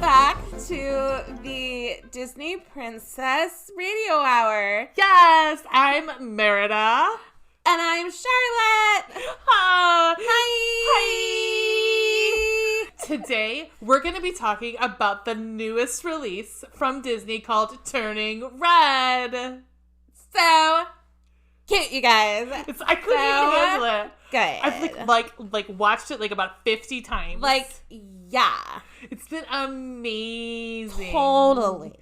back to the Disney Princess Radio Hour. Yes, I'm Merida. And I'm Charlotte. Hi. Today, we're going to be talking about the newest release from Disney called Turning Red. So cute, you guys. I couldn't even handle it. Good. I've like watched it like about 50 times. Yeah. It's been amazing. Totally.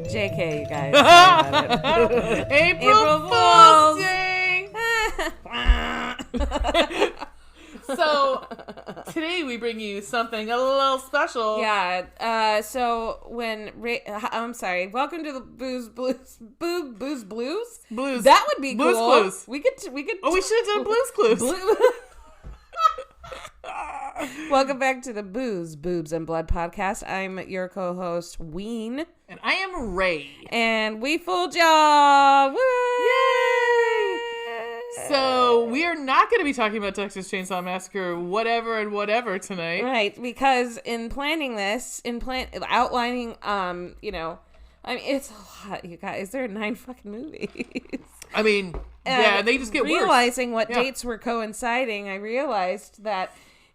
JK, you guys. April Fool's Day! So, today we bring you something a little special. Yeah, so when... I'm sorry. Welcome to the Booze Blues. Booze Blues? Blues. That would be Blues cool. Clues. We could. Oh, we should have done Blues Clues. Welcome back to the Booze, Boobs, and Blood podcast. I'm your co-host, Ween. And I am Ray. And we fooled y'all. Woo! Yay! So, we are not going to be talking about Texas Chainsaw Massacre, whatever tonight. Right, because in planning this, outlining, it's a lot, you guys. There are 9 fucking movies. I mean, yeah, they just get worse. Realizing what dates were coinciding, I realized that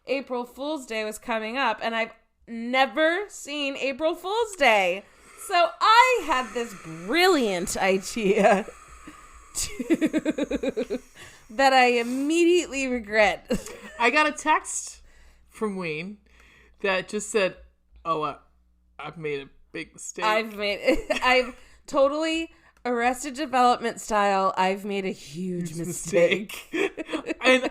April Fool's Day was coming up, and I've never seen April Fool's Day. So I had this brilliant idea that I immediately regret. I got a text from Wayne that just said, I've made a big mistake. I've totally Arrested Development style, I've made a huge mistake. And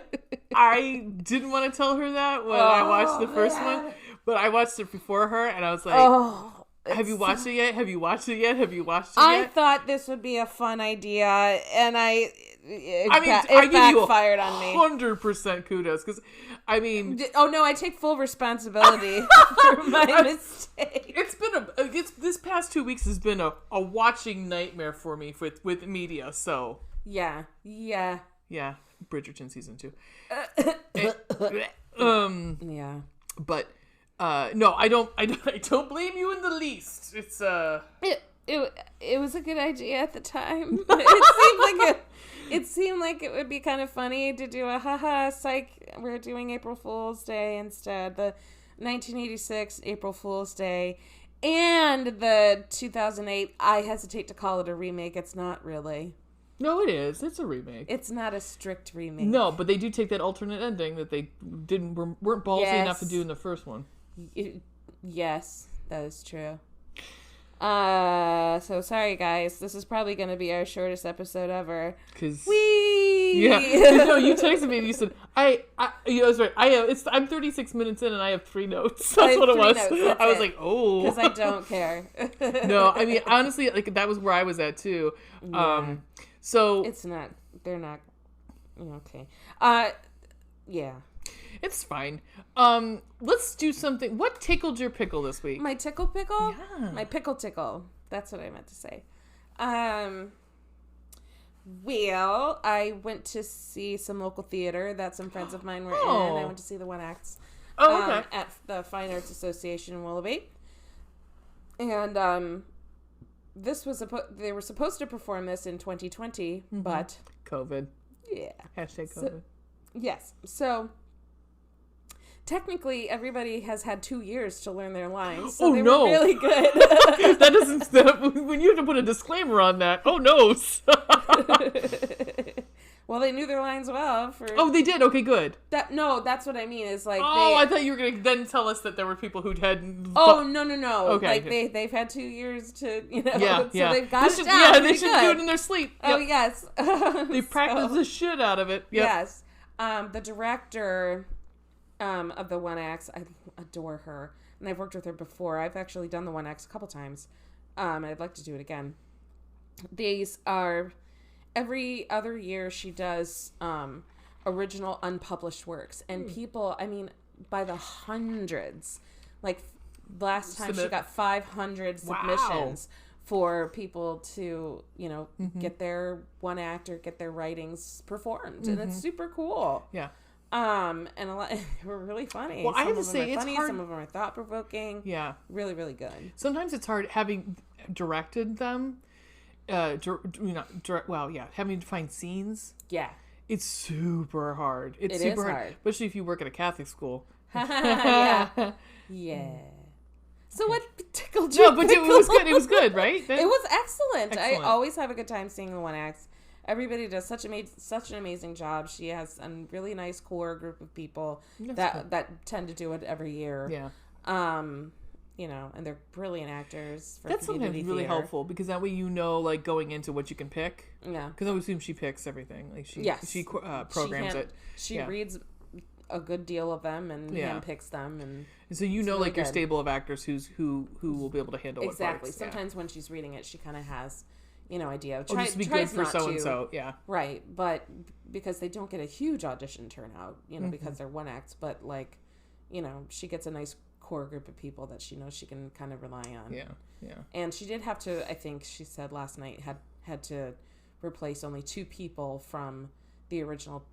I didn't want to tell her that when I watched the first one, but I watched it before her, and I was like, have you watched it yet? Have you watched it yet? Have you watched it yet? I thought this would be a fun idea, and it backfired on me. 100% kudos, because, I mean... Oh, no, I take full responsibility for my mistake. It's been this past 2 weeks has been a watching nightmare for me with media, so... Yeah, Bridgerton season 2. Yeah. But... no, I don't blame you in the least. It's It was a good idea at the time. It seemed like it would be kind of funny to do a haha psych. We're doing April Fool's Day instead. The 1986 April Fool's Day and the 2008. I hesitate to call it a remake. It's not really. No, it is. It's a remake. It's not a strict remake. No, but they do take that alternate ending that they weren't ballsy enough to do in the first one. Yes, that is true. So sorry guys, this is probably going to be our shortest episode ever. Yeah, no, you texted me and you said I was right. I'm 36 minutes in and I have 3 notes. That's what it was. I was like, oh, because I don't care. No, I mean honestly, like that was where I was at too. Yeah. So it's not. They're not. Okay. Yeah. It's fine. Let's do something. What tickled your pickle this week? My tickle pickle? Yeah. My pickle tickle. That's what I meant to say. Well, I went to see some local theater that some friends of mine were in. I went to see the One Acts. Okay. At the Fine Arts Association in Willoughby. And this was they were supposed to perform this in 2020, but COVID. Yeah. Hashtag COVID. So, yes. So technically, everybody has had 2 years to learn their lines. So they were really good. That doesn't... When you have to put a disclaimer on that, oh, no. Well, they knew their lines well. They did? Okay, good. That's what I mean. Is like I thought you were going to then tell us that there were people who'd had... Oh, no. Okay. Like, they've had 2 years to, Yeah, so they've got it down. Yeah, they should do it in their sleep. Oh, yep. yes. They practiced the shit out of it. Yep. Yes. The director... of the One Acts, I adore her, and I've worked with her before. I've actually done the One Acts a couple times. I'd like to do it again. These are every other year she does original unpublished works, and people, I mean, by the hundreds. Like last time she got 500 submissions for people to, you know, get their one act or get their writings performed, and it's super cool. Yeah. And a lot they were really funny. Well, some I have to of them say are it's funny, hard. some of them are thought provoking. Yeah. Really, really good. Sometimes it's hard having directed them. Having to find scenes. Yeah. It's super hard. It's It super is hard. especially if you work at a Catholic school. Yeah. So what tickled you? No, but it was good. It was good, right? It was excellent. I Excellent. always have a good time seeing the one acts. Everybody does such an amazing job. She has a really nice core group of people that tend to do it every year. Yeah. You know, and they're brilliant actors. For That's sometimes community really theater. helpful because that way you know, like, going into what you can pick. Yeah. Because I would assume she picks everything. Like she programs it. She reads a good deal of them and handpicks them, and so you know, really like, your stable of actors who will be able to handle exactly. What parts. Sometimes when she's reading it, she kind of has, you know, idea. Just to be good for so and so. Yeah. Right, but because they don't get a huge audition turnout, you know, because they're one acts, but like, you know, she gets a nice core group of people that she knows she can kind of rely on. Yeah. Yeah. And she did have to, I think she said last night, had to replace only 2 people from the original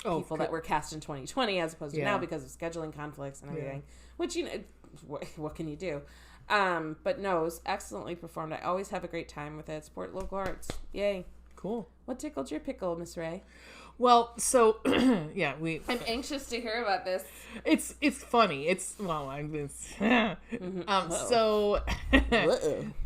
people that were cast in 2020 as opposed to now because of scheduling conflicts and everything, which, you know, what can you do? But no, it was excellently performed. I always have a great time with it. Support local arts. Yay. Cool. What tickled your pickle, Miss Ray? Well, so I'm anxious to hear about this. It's funny. So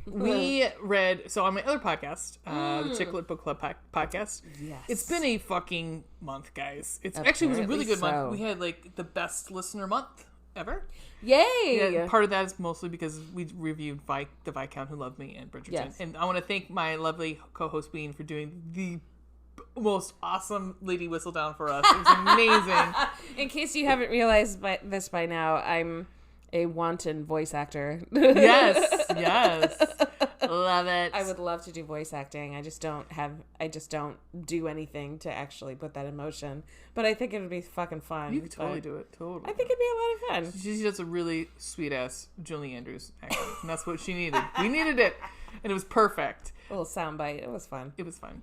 we read on my other podcast, the Chicklet Book Club podcast. Yes. It's been a fucking month, guys. It was a really good month. We had like the best listener month ever. Yay! Yeah, part of that is mostly because we reviewed the Viscount Who Loved Me and Bridgerton. Yes. And I want to thank my lovely co-host Bean for doing the most awesome lady whistle down for us. It was amazing. In case you haven't realized by now, I'm a wanton voice actor. Yes. Love it. I would love to do voice acting. I just don't do anything to actually put that in motion. But I think it would be fucking fun. You could totally do it. Totally. I think it'd be a lot of fun. She does a really sweet ass Julie Andrews accent, and that's what she needed. We needed it, and it was perfect. A little soundbite. It was fun. It was fun.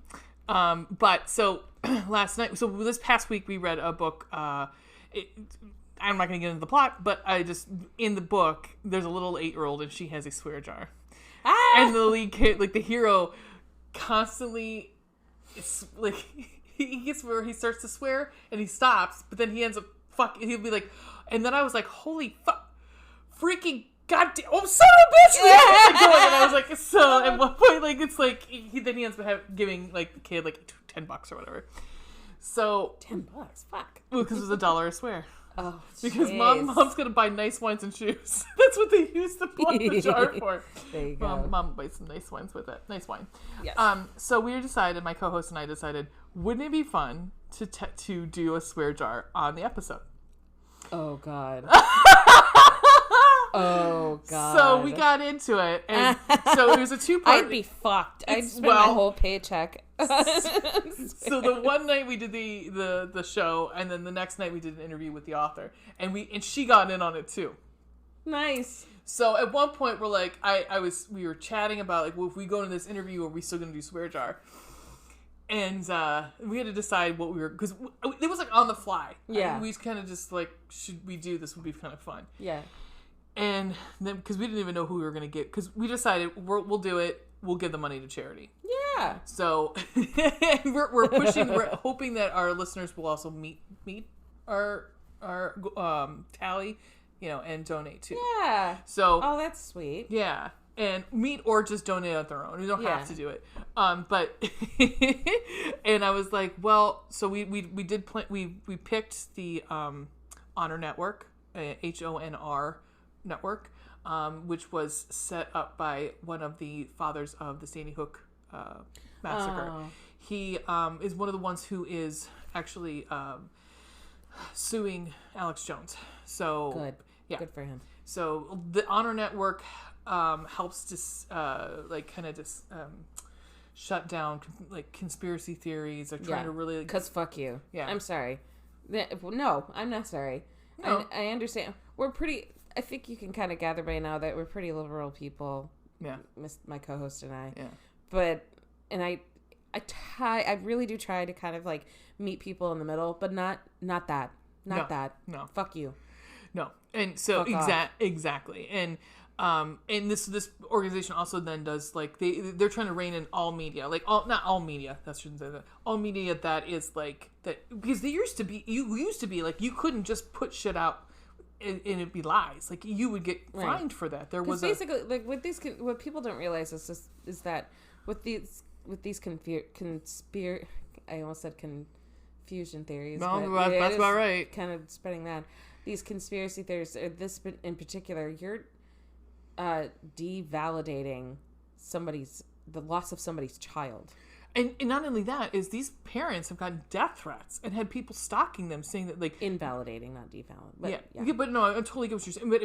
But so this past week we read a book. I'm not going to get into the plot, but in the book, there's a little 8-year-old and she has a swear jar. And the lead kid, like the hero, constantly, it's like, he gets where he starts to swear and he stops, but then he ends up he'll be like, and then I was like, holy fuck, freaking goddamn, oh, son of a bitch! And I was like, so at one point, like, it's like, then he ends up giving, like, the kid, like, $10 or whatever. So. $10? Fuck. Well, because it was $1 a swear. Oh, because mom's gonna buy nice wines and shoes. That's what they use the jar for. There you go. Mom buys some nice wines with it. Nice wine. Yes. So we decided, my co-host and I decided, wouldn't it be fun to do a swear jar on the episode? Oh God. Oh God. So we got into it, and so it was a 2-part. I'd be fucked. I'd spend my whole paycheck. So the one night we did the show, and then the next night we did an interview with the author, and she got in on it too. Nice. So at one point we're like, we were chatting about, like, well, if we go into this interview, are we still gonna do swear jar? And we had to decide what we were, because it was like on the fly. Yeah. We kind of just like, should we do this? Would be kind of fun. Yeah. And then, because we didn't even know who we were going to get, because we decided we'll do it. We'll give the money to charity. Yeah. So we're pushing. We're hoping that our listeners will also meet our tally, and donate too. Yeah. So. Oh, that's sweet. Yeah. And meet or just donate on their own. You don't have to do it. But and I was like, well, so we did we picked the Honor Network, HONR Network, which was set up by one of the fathers of the Sandy Hook massacre. Oh. He is one of the ones who is actually suing Alex Jones. So good. Yeah. Good for him. So the Honor Network helps to shut down like conspiracy theories. They're trying to really because fuck you. Yeah, I'm sorry. No, I'm not sorry. No. I understand. We're pretty. I think you can kind of gather by now that we're pretty liberal people. Yeah, my co-host and I. Yeah, but I really do try to kind of like meet people in the middle, but not that. That. No. Fuck you. No. And so exactly. And this organization also then does like they're trying to rein in all media, like not all media. That shouldn't say that. All media that is like that, because you used to be like you couldn't just put shit out and it'd be lies. Like you would get fined for that. There was basically like with these, what people don't realize is that with these I almost said confusion theories. No, that's about right. Kind of spreading that. These conspiracy theories, or this in particular, you're devalidating the loss of somebody's child. And not only that, is these parents have gotten death threats and had people stalking them saying that, like... Invalidating, not devalidating. Yeah, but no, I totally get what you're saying. But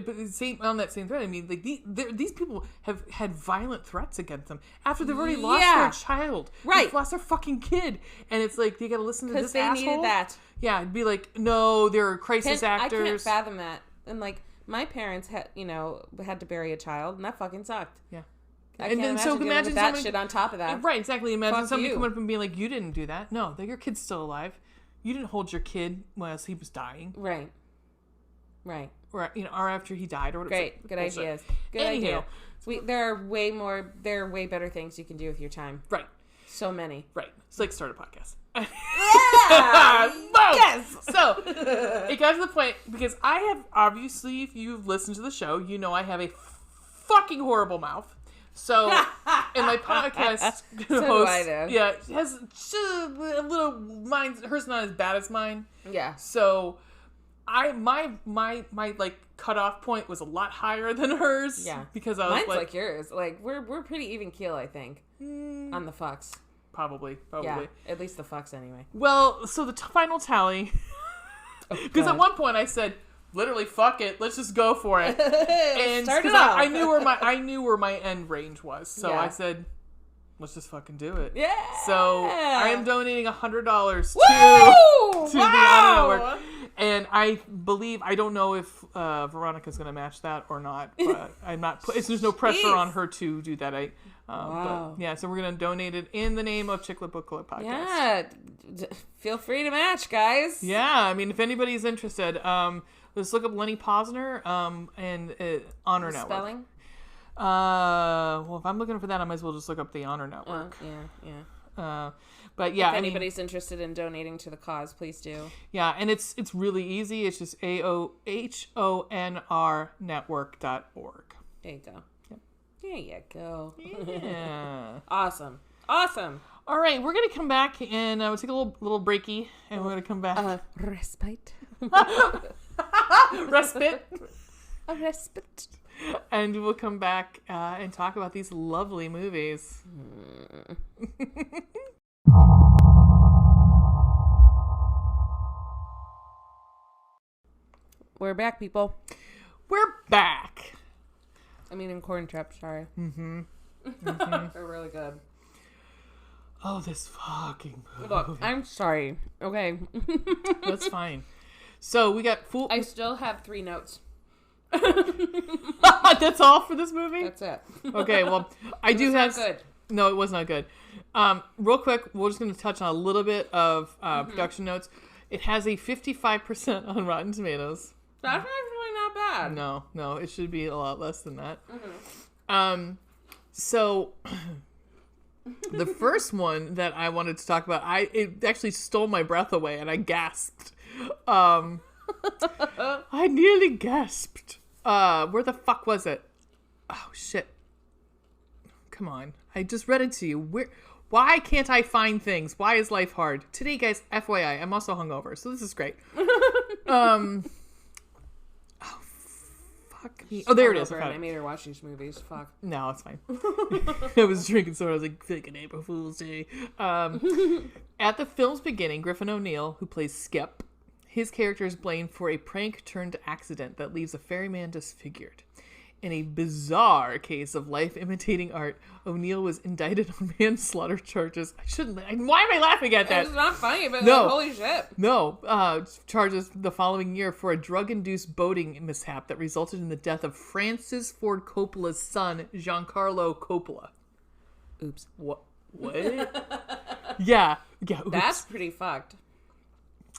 on that same thread, I mean, like, these people have had violent threats against them after they've already lost their child. Right. They've lost their fucking kid. And it's like, they gotta listen to this asshole. Because they needed that. Yeah, it'd be like, no, they're crisis actors. I can't fathom that. And, like, my parents had to bury a child, and that fucking sucked. Yeah. I can't imagine that shit on top of that. Right, exactly. Imagine somebody coming up and being like, you didn't do that. No, your kid's still alive. You didn't hold your kid while he was dying. Right. Or, or after he died or whatever. Great. Good ideas. Good idea. There are way better things you can do with your time. Right. So many. Right. It's like start a podcast. Yeah! Yes! So, it got to the point, because I have, obviously, if you've listened to the show, you know I have a fucking horrible mouth. So, in my podcast host, has a little hers not as bad as mine. Yeah. So, my like cutoff point was a lot higher than hers. Yeah. Because I was like yours. Like we're pretty even keel, I think, on the fucks. Probably. Yeah. At least the fucks, anyway. Well, so the final tally, because at one point I said, literally, fuck it, let's just go for it. And because I knew where my end range was, so I said, let's just fucking do it. Yeah. So I am donating $100 to the Honor Network, and I don't know if Veronica's going to match that or not. But I'm not. There's no pressure on her to do that. But yeah, so we're going to donate it in the name of Chick Lit Book Club Podcast. Yeah. Feel free to match, guys. Yeah, I mean, if anybody's interested, let's look up Lenny Posner and Honor Network. Spelling? Well, if I'm looking for that, I might as well just look up the Honor Network. Yeah. But yeah, if anybody's interested in donating to the cause, please do. Yeah, and it's really easy. It's just AOHONRnetwork.org. There you go. Yep. There you go. Yeah. Awesome. All right, we're gonna come back and we'll take a little breaky, and we're gonna come back. Respite. Respite. A respite. And we'll come back and talk about these lovely movies. We're back, people. We're back. I mean, in Corn Trap, sorry. Mm-hmm. They're really good. Oh, this fucking movie. Look, I'm sorry. Okay. That's fine. So we got full. I still have 3 notes. That's all for this movie? That's it. Okay, well, I do have. Not good. No, it was not good. Real quick, we're just going to touch on a little bit of production notes. It has a 55% on Rotten Tomatoes. That's actually not bad. No, it should be a lot less than that. Mm-hmm. So the first one that I wanted to talk about, it actually stole my breath away, and I gasped. I nearly gasped. Where the fuck was it? Oh shit! Come on, I just read it to you. Why can't I find things? Why is life hard? Today, guys, FYI, I'm also hungover, so this is great. Oh, fuck me. Oh, there it is. I made her watch these movies. Fuck. No, it's fine. I was drinking soda. I was like, fake an April Fool's Day. At the film's beginning, Griffin O'Neill, who plays Skip, His character is blamed for a prank turned accident that leaves a ferryman disfigured. In a bizarre case of life imitating art, O'Neill was indicted on manslaughter charges. Why am I laughing at that? It's not funny, but No. like, holy shit. No, charges the following year for a drug-induced boating mishap that resulted in the death of Francis Ford Coppola's son, Giancarlo Coppola. Oops. What? Yeah. Oops. That's pretty fucked.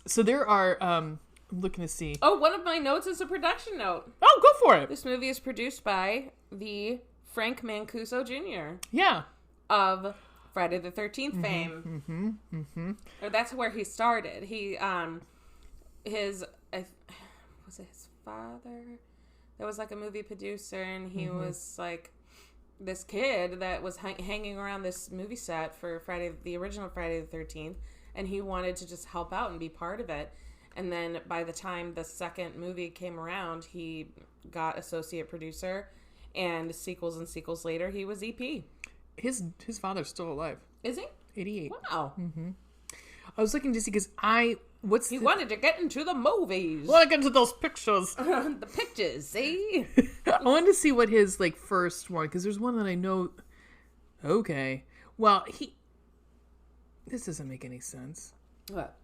So there are. I'm looking to see. Oh, one of my notes is a production note. Oh, go for it. This movie is produced by the Frank Mancuso Jr. Yeah. of Friday the 13th fame. Or that's where he started. He, was it his father? That was like a movie producer, and he was like this kid that was hanging around this movie set for the original Friday the 13th, and he wanted to just help out and be part of it. And then by the time the second movie came around, he got associate producer, and sequels and sequels later, he was EP. His father's still alive. Is he? 88. Wow. I was looking to see because He wanted to get into the movies. want to get into those pictures. The pictures, see? I wanted to see what his first one, because there's one that I know. Okay, well this doesn't make any sense. What?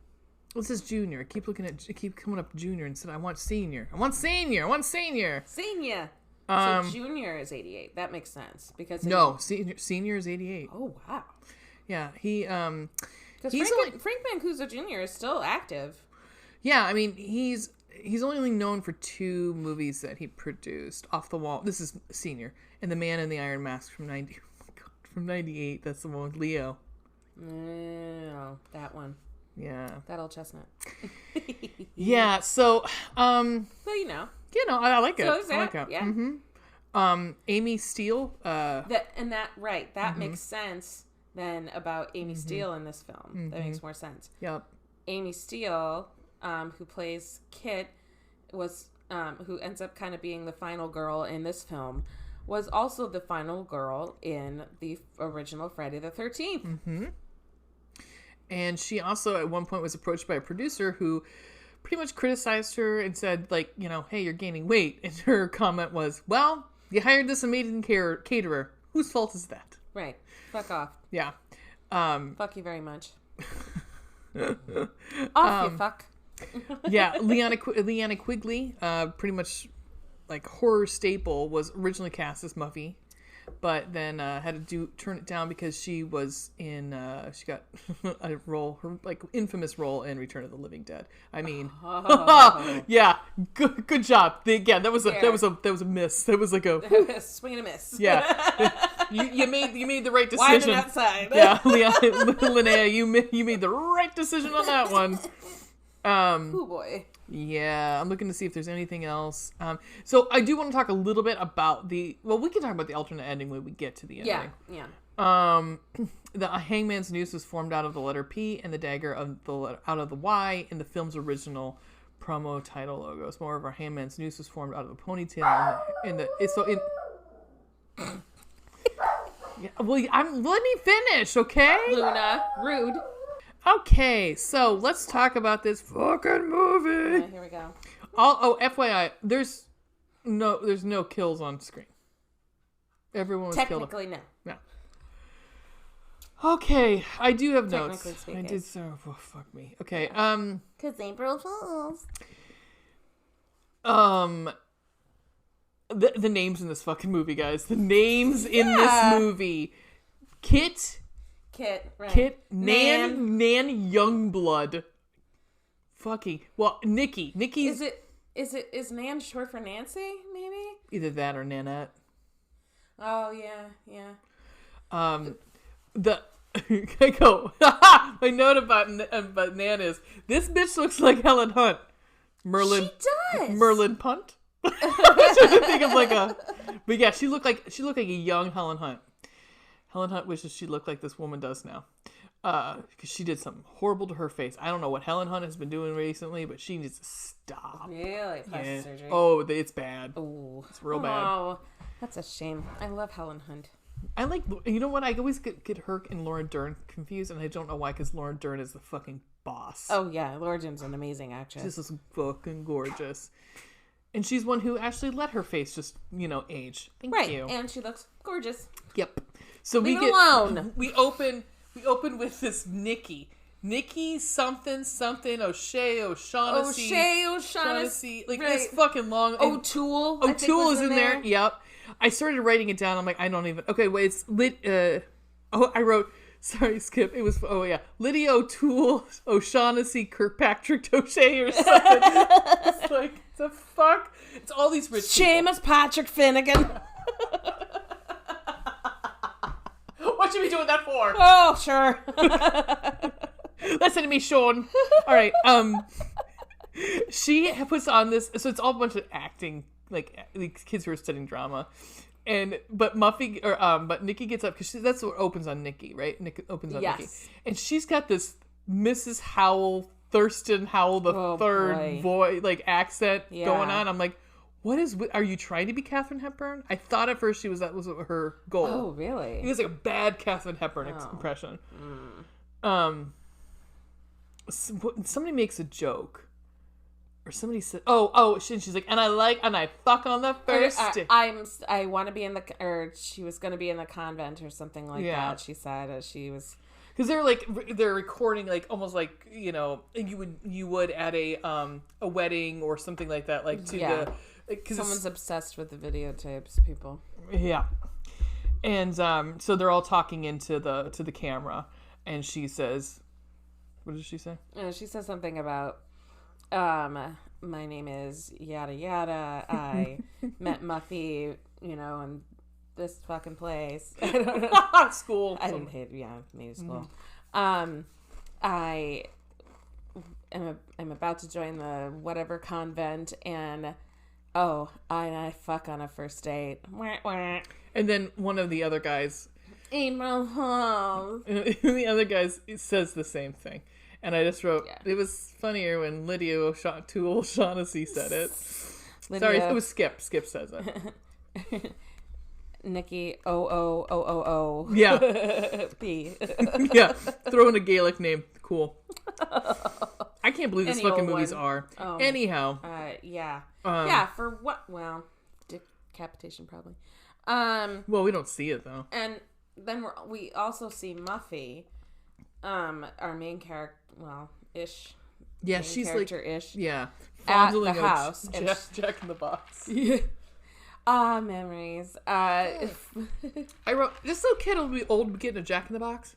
This is junior. I keep coming up junior instead. I want senior. I want senior. Senior. So junior is 88. That makes sense because senior is 88. Oh wow. Yeah, he's Frank Mancuso Jr. is still active. Yeah, I mean he's only known for 2 movies that he produced. Off the Wall. This is senior, and The Man in the Iron Mask from 98. That's the one with Leo. No, that one. Yeah. That old chestnut. Yeah, so Well, I like it. So I like it. Yeah. Amy Steele. That makes sense then about Amy Steele in this film. That makes more sense. Yep. Amy Steele, who plays Kit, was who ends up kind of being the final girl in this film, was also the final girl in the original Friday the 13th. And she also at one point was approached by a producer who pretty much criticized her and said, like, hey, you're gaining weight. And her comment was, well, you hired this amazing caterer. Whose fault is that? Right. Fuck off. Yeah. Fuck you very much. Off you fuck. Yeah. Leanna Quigley, pretty much like horror staple, was originally cast as Muffy, but then had to turn it down because she was in she got a role, her infamous role in Return of the Living Dead. I mean, yeah, good job. Again, that was a miss. That was like a swing and a miss. Yeah, you made the right decision. Wide outside. Yeah, Linnea, you made the right decision on that one. Oh boy. Yeah, I'm looking to see if there's anything else. So I do want to talk a little bit about we can talk about the alternate ending when we get to the ending. Yeah. The hangman's noose was formed out of the letter P and the dagger out of the Y in the film's original promo title logos. Moreover, hangman's noose was formed out of a ponytail yeah, well, let me finish, okay? Luna, rude. Okay, so let's talk about this fucking movie. Yeah, here we go. FYI, there's no kills on screen. Everyone was killed. Technically, no. No. Okay, I do have notes. Speaking. I did so. Oh, fuck me. Okay. Because April Fools. The names in this fucking movie, guys. The names in this movie. Kit, right. Nan Youngblood. Fucking. Well, Nikki. Is Nan short for Nancy, maybe? Either that or Nanette. Oh, yeah. I go, my note about Nan is, this bitch looks like Helen Hunt. Merlin. She does. Merlin Punt. I was trying to think of but yeah, she looked like a young Helen Hunt. Helen Hunt wishes she looked like this woman does now. Because she did something horrible to her face. I don't know what Helen Hunt has been doing recently, but she needs to stop. Really? Plastic surgery? Oh, it's bad. Oh. It's real bad. Oh, that's a shame. I love Helen Hunt. I like, you know what? I always get her and Laura Dern confused, and I don't know why, because Laura Dern is the fucking boss. Oh, yeah. Laura Dern's an amazing actress. This is fucking gorgeous. And she's one who actually let her face just, age. Thank you. And she looks gorgeous. Yep. So Leave it alone. We open with this Nikki something O'Shaughnessy. Like this fucking long. O'Toole. O'Toole is in there. Yep. I started writing it down. I'm like, I don't even. Okay, wait. It's lit. I wrote. Sorry, Skip. It was. Oh yeah, Lydia O'Toole, O'Shaughnessy, Kirkpatrick O'Shea or something. It's like the fuck. It's all these rich. Seamus Patrick Finnegan. What should we doing that for? Oh, sure. Listen to me, Sean. All right. She puts on this, so it's all a bunch of acting, like kids who are studying drama, but Nikki gets up because that's what opens on Nikki, right? Nikki opens on Nikki, and she's got this Mrs. Howell, Thurston Howell the third voice, like accent going on. I'm like, are you trying to be Katharine Hepburn? I thought at first that was her goal. Oh, really? It was like a bad Katharine Hepburn impression. Somebody makes a joke, or somebody said, she's like, and I fuck on the first day. I want to be or she was going to be in the convent or something like that. She said as she was. Because they're recording like almost like you would at a wedding or something like that, like to the. Cause someone's obsessed with the videotapes, people. Yeah, and so they're all talking into the camera, and she says, "What does she say?" She says something about, "My name is yada yada. I met Muffy, in this fucking place. I don't know. School. I didn't hate. Yeah, maybe school. Mm-hmm. I am about to join the whatever convent and." Oh, I fuck on a first date. Wah, wah. And then one of the other guys... April Halls. The other guys says the same thing. And I just wrote, It was funnier when Lydia O'Shaughnessy said it. Sorry, it was Skip. Skip says it. Nikki O. Yeah. P. Yeah. Throw in a Gaelic name. Cool. I can't believe these fucking movies are. Anyhow. Yeah. For what? Well, decapitation probably. Well, we don't see it though. And then we also see Muffy, our main character. Well, ish. Yeah, she's character-ish. Yeah. At the house. Jack in the Box. Yeah. Memories. I wrote, this little kid will be old getting a Jack in the Box.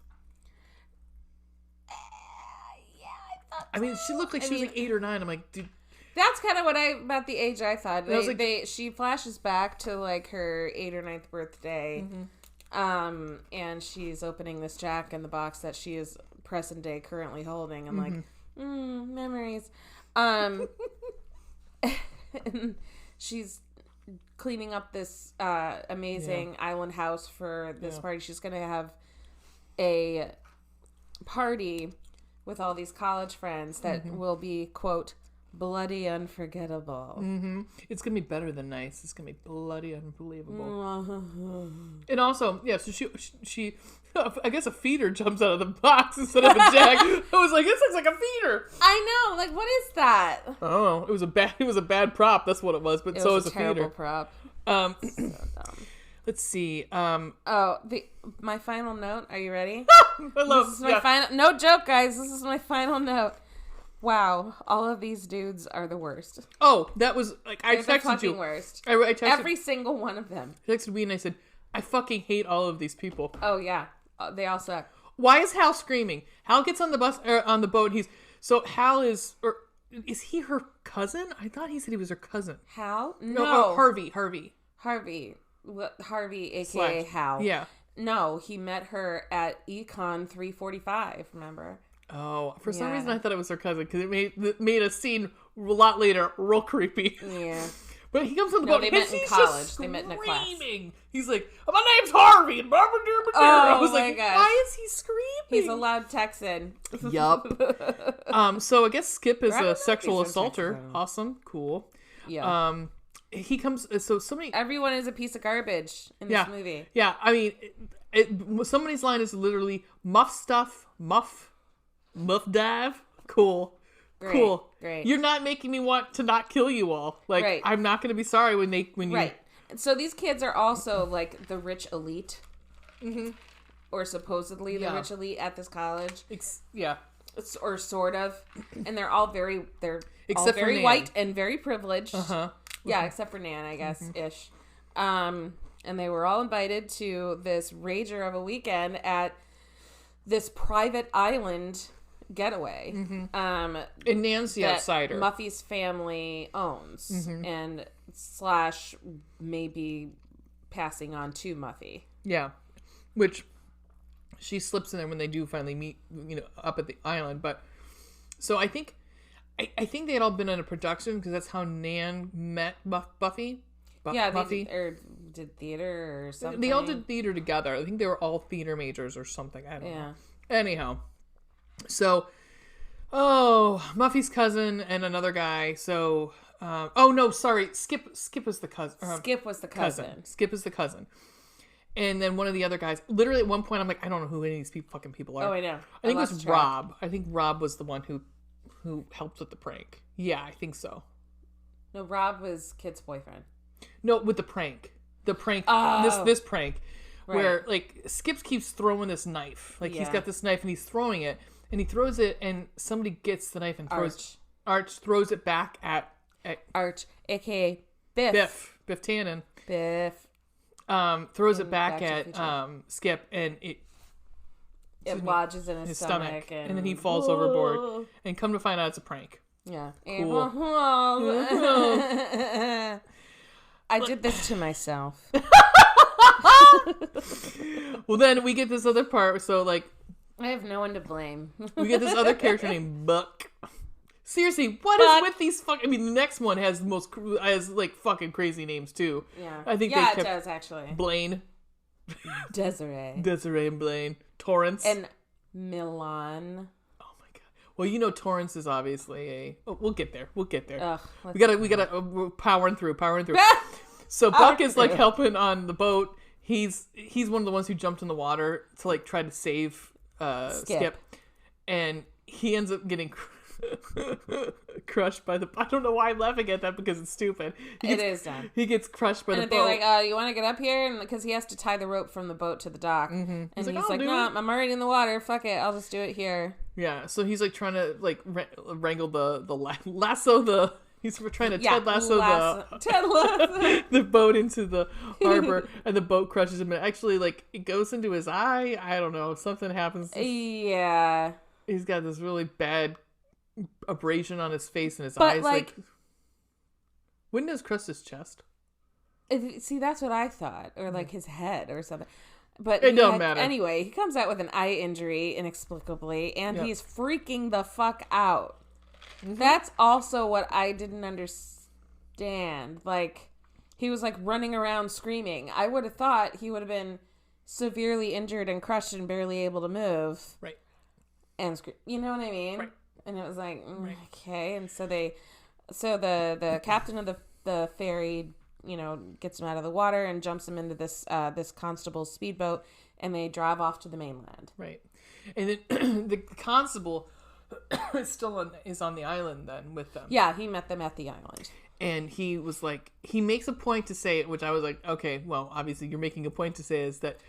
I mean, she looked like she was like 8 or 9. I'm like, dude. That's kind of about the age I thought. She flashes back to like her 8th or 9th birthday, and she's opening this Jack in the Box that she is present day currently holding. I'm like, memories. And she's cleaning up this amazing island house for this party. She's gonna have a party with all these college friends that will be, quote, bloody unforgettable. It's gonna be better than nice. It's gonna be bloody unbelievable. And also, so she I guess a feeder jumps out of the box instead of a jack. I was like, this looks like a feeder. I know, like, what is that? I don't know. It was a bad prop. That's what it was. But so is a terrible feeder. Prop. So dumb. Let's see. My final note. Are you ready? This is my final. No joke, guys. This is my final note. Wow, all of these dudes are the worst. Oh, that was like I texted fucking you. Worst. I texted every single one of them. I texted me and I said, I fucking hate all of these people. Oh yeah, they all suck. Why is Hal screaming? Hal gets on the bus or on the boat. Hal is he her cousin? I thought he said he was her cousin. Hal? No, Harvey. Harvey, aka Hal. Yeah. No, he met her at Econ 345. Remember? Oh, for some reason I thought it was her cousin because it made a scene a lot later real creepy. Yeah. But he comes on the boat they and met in college. Just they met in a class. He's like, "My name's Harvey." And I was like, gosh. "Why is he screaming?" He's a loud Texan. Yup. So I guess Skip is a sexual assaulter. Awesome, cool. Yeah. he comes. So many. Everyone is a piece of garbage in this movie. Yeah, I mean, somebody's line is literally muff stuff, muff dive. Cool. Great, cool. Great. You're not making me want to not kill you all. Like, right. I'm not going to be sorry when you. Right. So these kids are also like the rich elite. Mm-hmm. Or supposedly the rich elite at this college. Or sort of. And they're all very white and very privileged. Uh-huh. Yeah, except for Nan, I guess, ish. And they were all invited to this rager of a weekend at this private island getaway. Mm-hmm. And Nan's the outsider. Muffy's family owns. And / maybe passing on to Muffy. Yeah. Which she slips in there when they do finally meet, up at the island. But so I think they had all been in a production because that's how Nan met Buffy. Buffy. They did theater or something. They all did theater together. I think they were all theater majors or something. I don't know. Anyhow, so Muffy's cousin and another guy. So Skip was the cousin. Skip was the cousin. Skip is the cousin. And then one of the other guys, literally at one point, I'm like, I don't know who any of these fucking people are. Oh, I know. I think it was Rob. I think Rob was the one who helped with the prank. Yeah, I think so. No, Rob was Kit's boyfriend. No, with the prank. The prank. Oh. This prank. Right. Where, like, Skip keeps throwing this knife. Like, he's got this knife and he's throwing it. And he throws it and somebody gets the knife and Arch throws it back at Arch, a.k.a. Biff. Biff Tannen. Biff. Throws it back at Skip, and it lodges in his stomach. And then he falls overboard. And come to find out, it's a prank. Yeah. Cool. I did this to myself. Well, then we get this other part. So, like, I have no one to blame. We get this other character named Buck. Seriously, what is with these fucking... I mean, the next one has like, fucking crazy names, too. Yeah. I think it does, actually. Blaine. Desiree and Blaine. Torrance. And Milan. Oh, my God. Well, Torrance is obviously a... Oh, we'll get there. Ugh, we gotta... We're powering through. So, Buck is, like, helping on the boat. He's one of the ones who jumped in the water to, like, try to save Skip. And he ends up getting... crushed by the... I don't know why I'm laughing at that because it's stupid. It is dumb. He gets crushed by the boat. And they're like, you want to get up here? And because he has to tie the rope from the boat to the dock. Mm-hmm. And he's like, no, I'm already in the water. Fuck it. I'll just do it here. Yeah. So he's like trying to like wrangle the lasso the... He's trying to Ted Lasso the boat into the harbor, and the boat crushes him. And actually, like, it goes into his eye. I don't know. Something happens. Yeah. He's got this really bad abrasion on his face and his eyes. Like, wouldn't his crust his chest? See, that's what I thought, or like his head or something. But it don't matter. Anyway, he comes out with an eye injury inexplicably, and he's freaking the fuck out. Mm-hmm. That's also what I didn't understand. Like, he was like running around screaming. I would have thought he would have been severely injured and crushed and barely able to move. Right. And you know what I mean? Right. And it was like, okay. And so the captain of the ferry, gets him out of the water and jumps him into this constable's speedboat, and they drive off to the mainland. Right. And then the constable is on the island then with them. Yeah, he met them at the island. And he was like, he makes a point to say it, which I was like, okay, well, obviously you're making a point to say is that,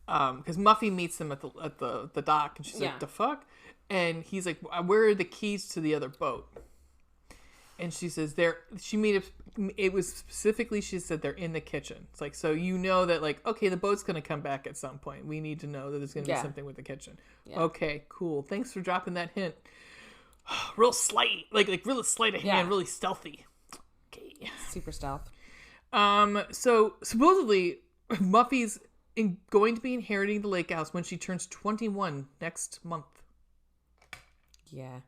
because Muffy meets them at the dock, and she's like, the fuck? And he's like, where are the keys to the other boat? And she says, it was specifically, she said, they're in the kitchen. It's like, so that, like, okay, the boat's going to come back at some point. We need to know that there's going to be something with the kitchen. Yeah. Okay, cool. Thanks for dropping that hint. Real slight, like real sleight of hand, really stealthy. Okay. Super stealth. So supposedly Muffy's going to be inheriting the lake house when she turns 21 next month. Yeah.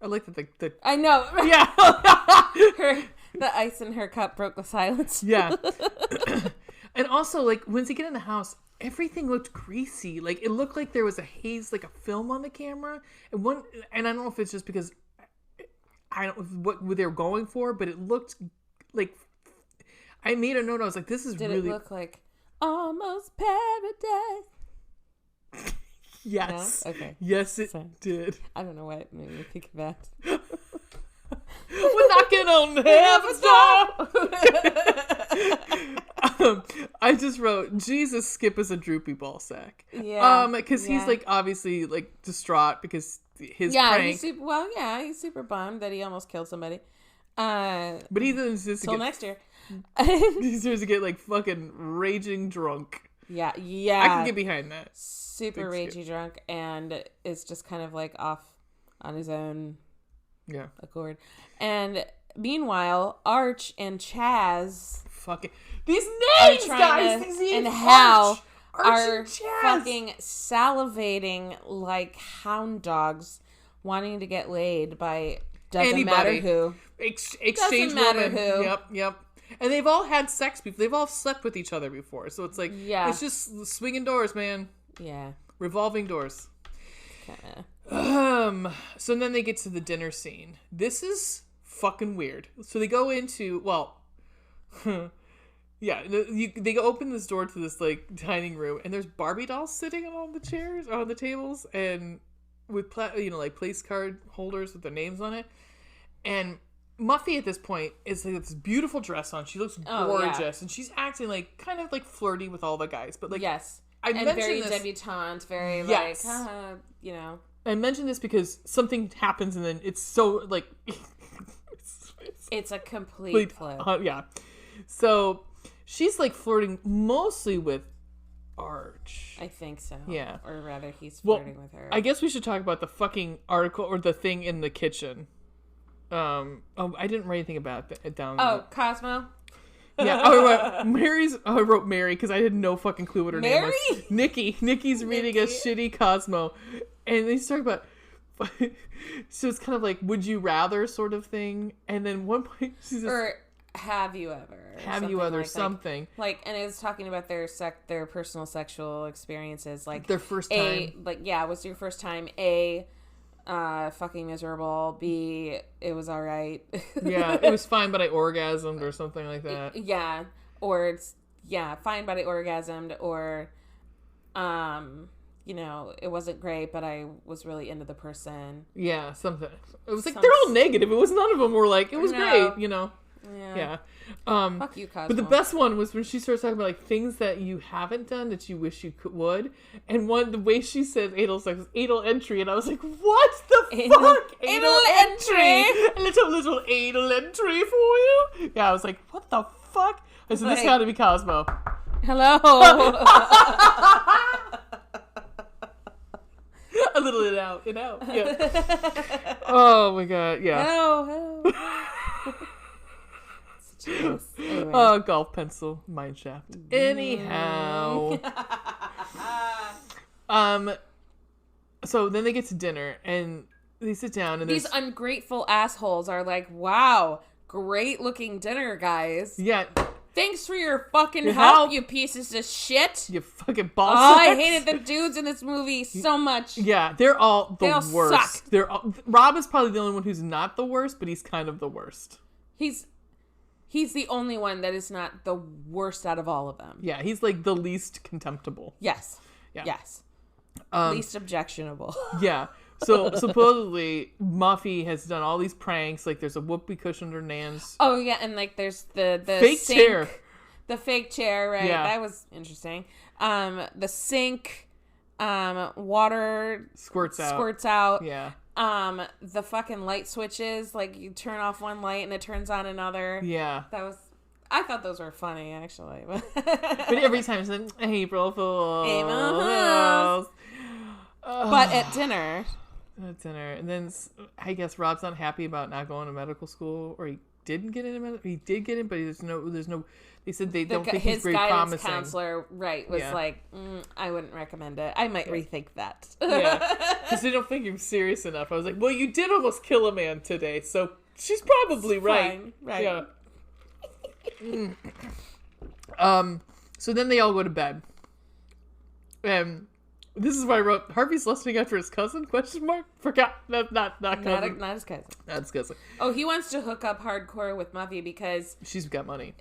I like that the I know. Yeah. The ice in her cup broke the silence. Yeah. And also, like, once you get in the house, everything looked greasy. Like, it looked like there was a haze, like a film on the camera. And I don't know if it's just because I don't know what they were going for, but it looked like I made a note. I was like, this is Did really... it look like almost paradise? Yes. No? Okay. Yes, it Sorry. did. I don't know why it made me think of that. We're knocking on heaven's door. I just wrote, Jesus, Skip is a droopy ball sack. Yeah. Because he's like obviously like distraught because his prank. He's super bummed that he almost killed somebody. But he then just till next year. He starts to get like fucking raging drunk. Yeah. I can get behind that. Super ragey drunk, and is just kind of like off on his own accord. And meanwhile, Arch and Chaz fucking these names, guys, these names, and Hal Arch are and Chaz. fucking salivating like hound dogs, wanting to get laid by doesn't matter who. Exchange doesn't matter women. who. Yep. And they've all had sex before. They've all slept with each other before. So it's like, it's just swinging doors, man. Yeah. Revolving doors. So then they get to the dinner scene. This is fucking weird. So they go into, they go open this door to this like dining room, and there's Barbie dolls sitting on all the chairs, on the tables, and with like place card holders with their names on it. And Muffy at this point is like this beautiful dress on. She looks gorgeous, and she's acting like kind of like flirty with all the guys, but like and very debutante, very like I mentioned this because something happens, and then it's so like it's a complete flip. So she's like flirting mostly with Arch. I think so. Yeah, or rather, he's flirting with her. I guess we should talk about the fucking article or the thing in the kitchen. I didn't write anything about it down. Cosmo. Yeah. I wrote Mary because I had no fucking clue what her name was. Nikki's reading a shitty Cosmo, and they start about. So it's kind of like, would you rather sort of thing, and then one point she says, or have you ever? Something. Like, and it was talking about their personal sexual experiences, like their first time. Was your first time fucking miserable, B, it was all right. Yeah, it was fine, but I orgasmed or something like that. Or it's fine, but I orgasmed, or it wasn't great, but I was really into the person. Yeah, something. It was like they're all negative. It was none of them were like it was great, Yeah. Fuck you, Cosmo. But the best one was when she starts talking about like things that you haven't done that you wish you would, and the way she said anal sex was anal entry, and I was like, what the fuck? Anal entry? A little anal entry for you? Yeah, I was like, what the fuck? I said, this got to be Cosmo. Hello. A little in out. Yeah. Oh my god. Yeah. Hello. Anyway. Oh, golf pencil, mine shaft. Anyhow. So then they get to dinner and they sit down, and these ungrateful assholes are like, wow, great looking dinner, guys. Yeah. Thanks for your fucking help, you pieces of shit. You fucking ball I hated the dudes in this movie so much. Yeah, they're all the worst. Suck. Rob is probably the only one who's not the worst, but he's kind of the worst. He's the only one that is not the worst out of all of them. Yeah, he's like the least contemptible. Yes. Yeah. Yes. Least objectionable. Yeah. So supposedly Muffy has done all these pranks. Like there's a whoopee cushion under Nan's. Oh yeah, and like there's the fake sink, chair. The fake chair, right? Yeah. That was interesting. The sink, water squirts out. Yeah. The fucking light switches, like you turn off one light and it turns on another. Yeah. I thought those were funny, actually. But every time it's like, April Fool's. But at dinner. And then I guess Rob's not happy about not going to medical school, or he didn't get in. He did get in, but there's no. They said they don't think he's very promising. His guidance counselor, was like, I wouldn't recommend it. I might rethink that. Yeah, because they don't think you're serious enough. I was like, well, you did almost kill a man today, so she's probably right. Right. Yeah. So then they all go to bed, and This is why I wrote Harvey's lusting after his cousin? Question mark. Forgot. Not cousin. Not his cousin. Not his cousin. Oh, he wants to hook up hardcore with Muffy because she's got money.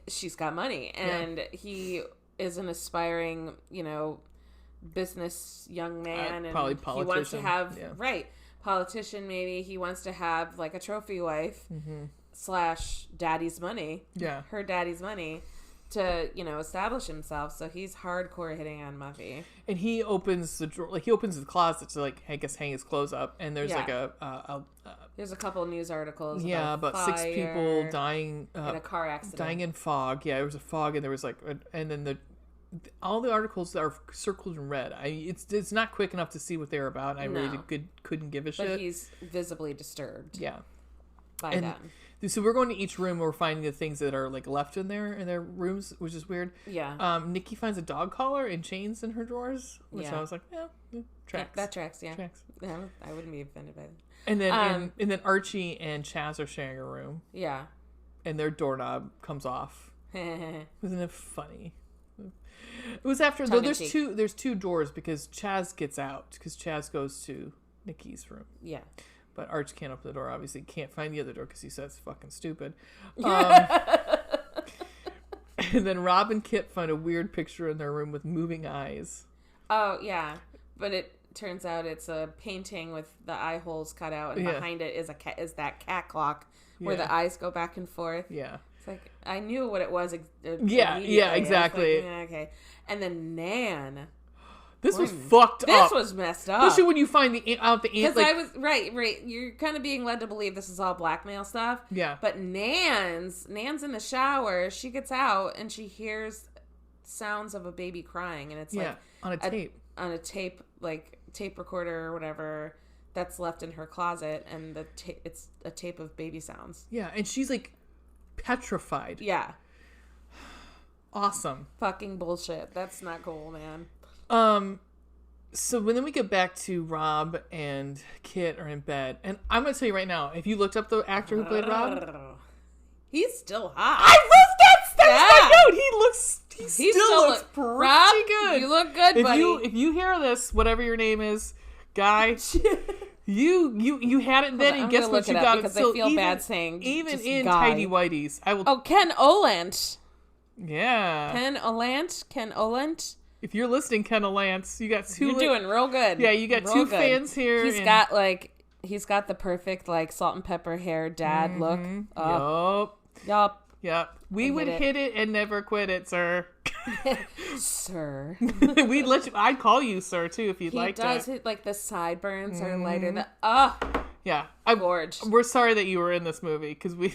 And he is an aspiring, business young man, and probably politician. He wants to have politician. Maybe he wants to have like a trophy wife / daddy's money. Yeah, her daddy's money. To establish himself, so he's hardcore hitting on Muffy. And he opens the drawer, he opens the closet to I guess hang his clothes up, and there's there's a couple of news articles. About 6 people dying in a car accident, dying in fog. Yeah, it was a fog, and there was and then all the articles that are circled in red. It's not quick enough to see what they're about. And I really couldn't give a shit. But he's visibly disturbed. Yeah, by that. So we're going to each room. We're finding the things that are left in their rooms, which is weird. Yeah. Nikki finds a dog collar and chains in her drawers, which I was like, tracks. That tracks. Yeah. Tracks. I wouldn't be offended by that. And then and then Archie and Chaz are sharing a room. Yeah. And their doorknob comes off. Isn't it funny? It was after though. There's two doors because Chaz gets out because Chaz goes to Nikki's room. Yeah. But Arch can't open the door. Obviously, can't find the other door because he says it's fucking stupid. And then Rob and Kip find a weird picture in their room with moving eyes. Oh, yeah. But it turns out it's a painting with the eye holes cut out, and behind it is that cat clock where the eyes go back and forth. Yeah. It's like, I knew what it was. Yeah, exactly. Okay. And then Nan... This was fucked up. This was messed up. Especially when you find the because I was right. You're kind of being led to believe this is all blackmail stuff. Yeah. But Nan's in the shower. She gets out and she hears sounds of a baby crying, and it's on a tape, like tape recorder or whatever that's left in her closet, and it's a tape of baby sounds. Yeah, and she's petrified. Yeah. Awesome. Fucking bullshit. That's not cool, man. So then we get back to Rob and Kit are in bed, and I'm gonna tell you right now, if you looked up the actor who played Rob, he's still hot. I love that. That's my note. He still looks pretty Rob, good. You look good, buddy. If you hear this, whatever your name is, guy, you had it then, and guess what? You got it. Because I feel bad saying even in tidy whities. I will. Oh, Ken Olant. Yeah. Ken Olant. If you're listening, Ken Lance, you got two. You're doing real good. Yeah, you got two fans here. He's got the perfect salt and pepper hair dad look. Yup. We would hit it and never quit it, sir. Sir. We'd let you. I'd call you sir too if you'd like to. He does hit the sideburns are lighter. Yeah, gorge. We're sorry that you were in this movie because we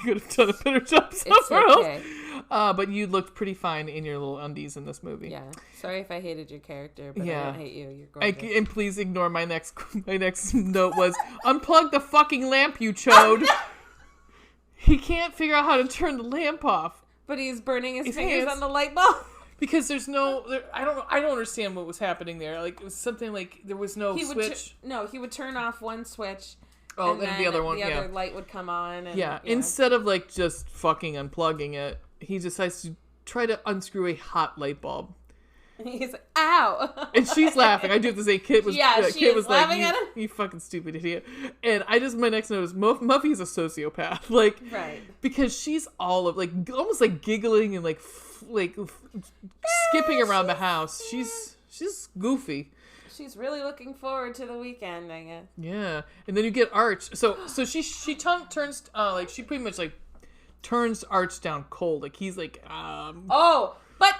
could have done a better job somewhere else. But you looked pretty fine in your little undies in this movie. Yeah. Sorry if I hated your character, but I don't hate you. You're gorgeous. And please ignore my next note was unplug the fucking lamp, you chode. He can't figure out how to turn the lamp off. But he's burning his fingers on the light bulb. Because there's I don't understand what was happening there. It was something there was no switch. He would turn off one switch. Oh, and then the other one, the other light would come on. And, instead of just fucking unplugging it, he decides to try to unscrew a hot light bulb. He's like, ow! And she's laughing. I do have to say, Kit was laughing at him. You fucking stupid idiot. And my next note is Muffy is a sociopath. Right. Because she's all of almost giggling and skipping around the house. She's goofy. She's really looking forward to the weekend, I guess. Yeah. And then you get Arch. So she turns she pretty much turns Arch down cold. He's Oh, but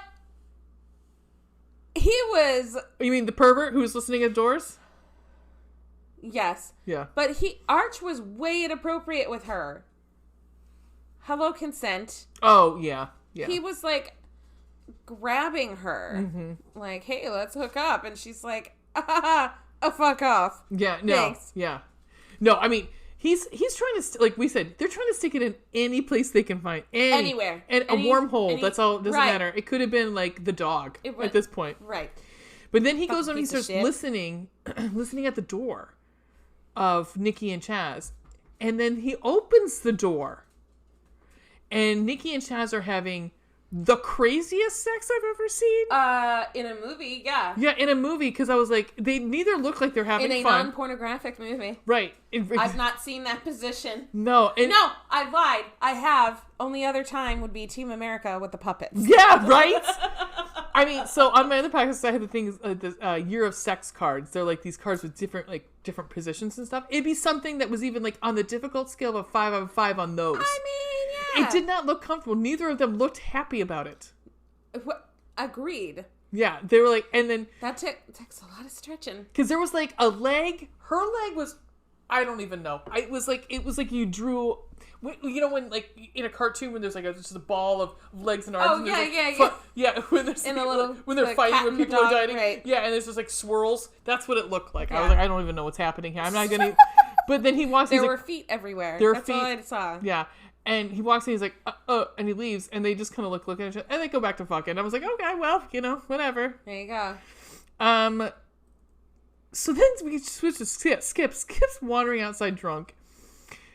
he was. You mean the pervert who was listening at doors? Yes. Yeah. But Arch was way inappropriate with her. Hello, consent. Oh, yeah. Yeah. He was grabbing her. Mm-hmm. Hey, let's hook up. And she's like, fuck off. Yeah, no. Thanks. Yeah. No, I mean, he's trying to, like we said, they're trying to stick it in any place they can find. Anywhere. And a wormhole, that's all, doesn't matter. It could have been the dog at this point. Right. But then he goes on and he starts listening at the door of Nikki and Chaz. And then he opens the door. And Nikki and Chaz are having the craziest sex I've ever seen. In a movie, yeah. Yeah, in a movie, because I was like, they neither look like they're having fun. In a non-pornographic movie. Right. I've not seen that position. No. No, I lied. I have. Only other time would be Team America with the puppets. Yeah, right? I mean, so on my other podcast, I had the things, the Year of Sex cards. They're like these cards with different positions and stuff. It'd be something that was even like on the difficult scale of a 5 out of 5 on those. I mean, yeah. It did not look comfortable. Neither of them looked happy about it. Agreed. Yeah, they were like, and then... That takes a lot of stretching. Because there was like a leg. Her leg was... I don't even know. It was like you drew... You know when, like, in a cartoon when there's like just a ball of legs and arms. Oh, and yeah. Yeah, when there's in a little, when they're fighting, when people are dying. Right. Yeah, and there's just like swirls. That's what it looked like. Yeah. I was like, I don't even know what's happening here. I'm not gonna. But then he walks. There were feet everywhere. That's all I saw. Yeah, and he walks in. He's like, and he leaves, and they just kind of look at each other, and they go back to fucking. I was like, okay, well, whatever. There you go. So then we switch to Skip's wandering outside drunk.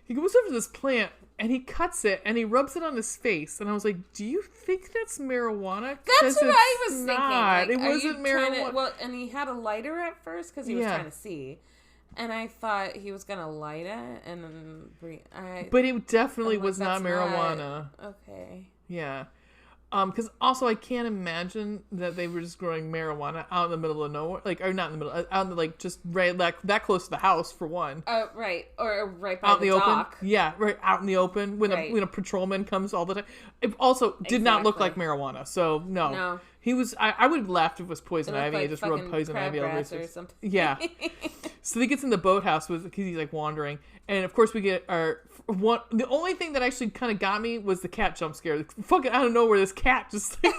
He goes over to this plant. And he cuts it, and he rubs it on his face. And I was like, do you think that's marijuana? That's what I was thinking. Like, it wasn't marijuana. And he had a lighter at first because he was trying to see. And I thought he was going to light it. And but it definitely was not marijuana. Okay. Yeah. Because also I can't imagine that they were just growing marijuana out in the middle of nowhere, or not in the middle, out in the, like just right that close to the house for one. Right, or right by out in the dock. Open. Yeah, right out in the open when a patrolman comes all the time. It also did not look like marijuana, so no. He was. I would have laughed if it was poison ivy. Like I just rubbed poison ivy over his or something. Yeah. So he gets in the boathouse because he's like wandering, and of course we get our one. The only thing that actually kind of got me was the cat jump scare. Fucking out of nowhere, this cat just like,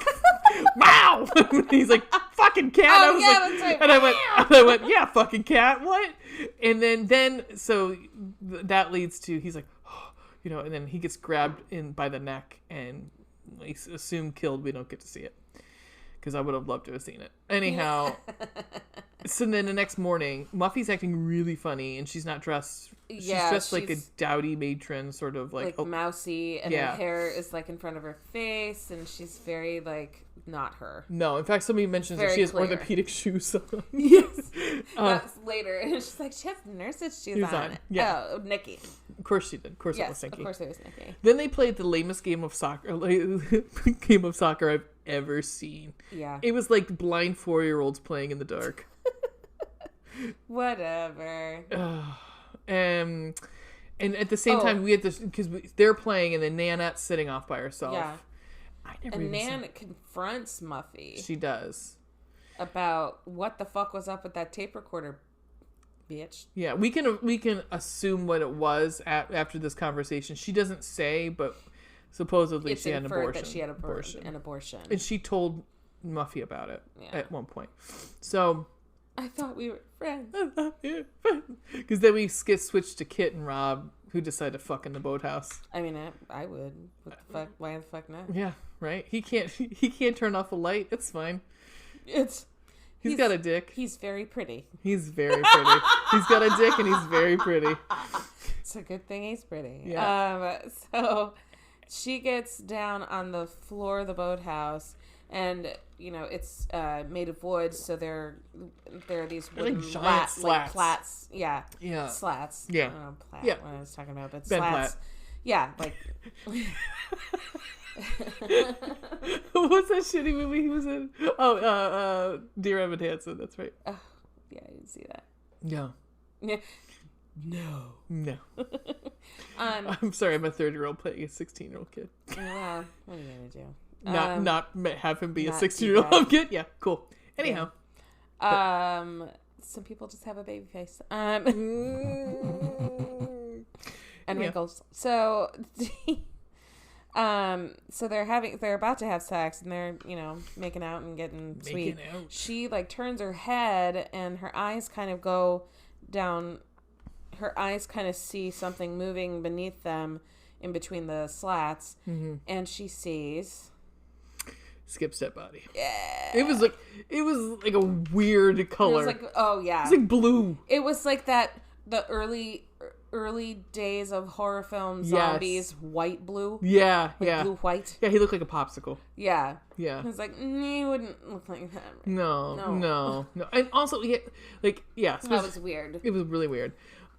wow! He's like, fucking cat. Oh, I was that's right. And I went, yeah, fucking cat. What? And then so that leads to he's like, and then he gets grabbed in by the neck and he's assumed killed. We don't get to see it. Because I would have loved to have seen it. Anyhow, so then the next morning, Muffy's acting really funny, and she's not dressed. She's dressed like a dowdy matron, sort of like mousy, and her hair is like in front of her face, and she's very like not her. No, in fact, somebody mentions that she has orthopedic shoes on. Yes, that's later, and she's like, she has nurses shoes on. Yeah, Nikki. Of course she did. Of course it was Nikki. Of course it was Nikki. Then they played the lamest game of soccer I've ever seen. Yeah. It was like blind 4-year-olds playing in the dark. Whatever. And at the same time, we had this because they're playing, and then Nanette's sitting off by herself. Yeah. Nan confronts Muffy. She does. About what the fuck was up with that tape recorder, bitch. Yeah, we can assume what it was after this conversation. She doesn't say, but supposedly she had an abortion. That she had an abortion. And she told Muffy about it at one point. So I thought we were friends. Because then we switched to Kit and Rob, who decided to fuck in the boathouse. I mean, I would. What the fuck? Why the fuck not? Yeah, right. He can't turn off a light. It's fine. He's got a dick. He's very pretty. He's very pretty. He's got a dick and he's very pretty. It's a good thing he's pretty. Yeah. So she gets down on the floor of the boathouse, and it's made of wood, so there are these wooden like giant slats. like plats. Yeah. Slats. Yeah. I don't know what I was talking about, but Ben slats. Platt. Yeah, like. What's that shitty movie he was in? Oh, Dear Evan Hansen. That's right. Oh, yeah, I didn't see that. No. Yeah. No. I'm sorry. I'm a 30-year-old playing a 16-year-old kid. Well, what are you gonna do? Not have him be a 16-year-old kid. Yeah, cool. Anyhow. Yeah. Some people just have a baby face. And wrinkles. So. So they're about to have sex, and they're, making out and getting sweet. She like turns her head, and her eyes kind of go down. Her eyes kind of see something moving beneath them in between the slats, and she sees Skip's dead body. Yeah. It was like a weird color. It was like, oh yeah. It's like blue. It was like the early early days of horror film zombies, white blue. Yeah, like blue white. Yeah, he looked like a popsicle. Yeah. Yeah. I was like, he wouldn't look like that. No. And also, that was weird. It was really weird.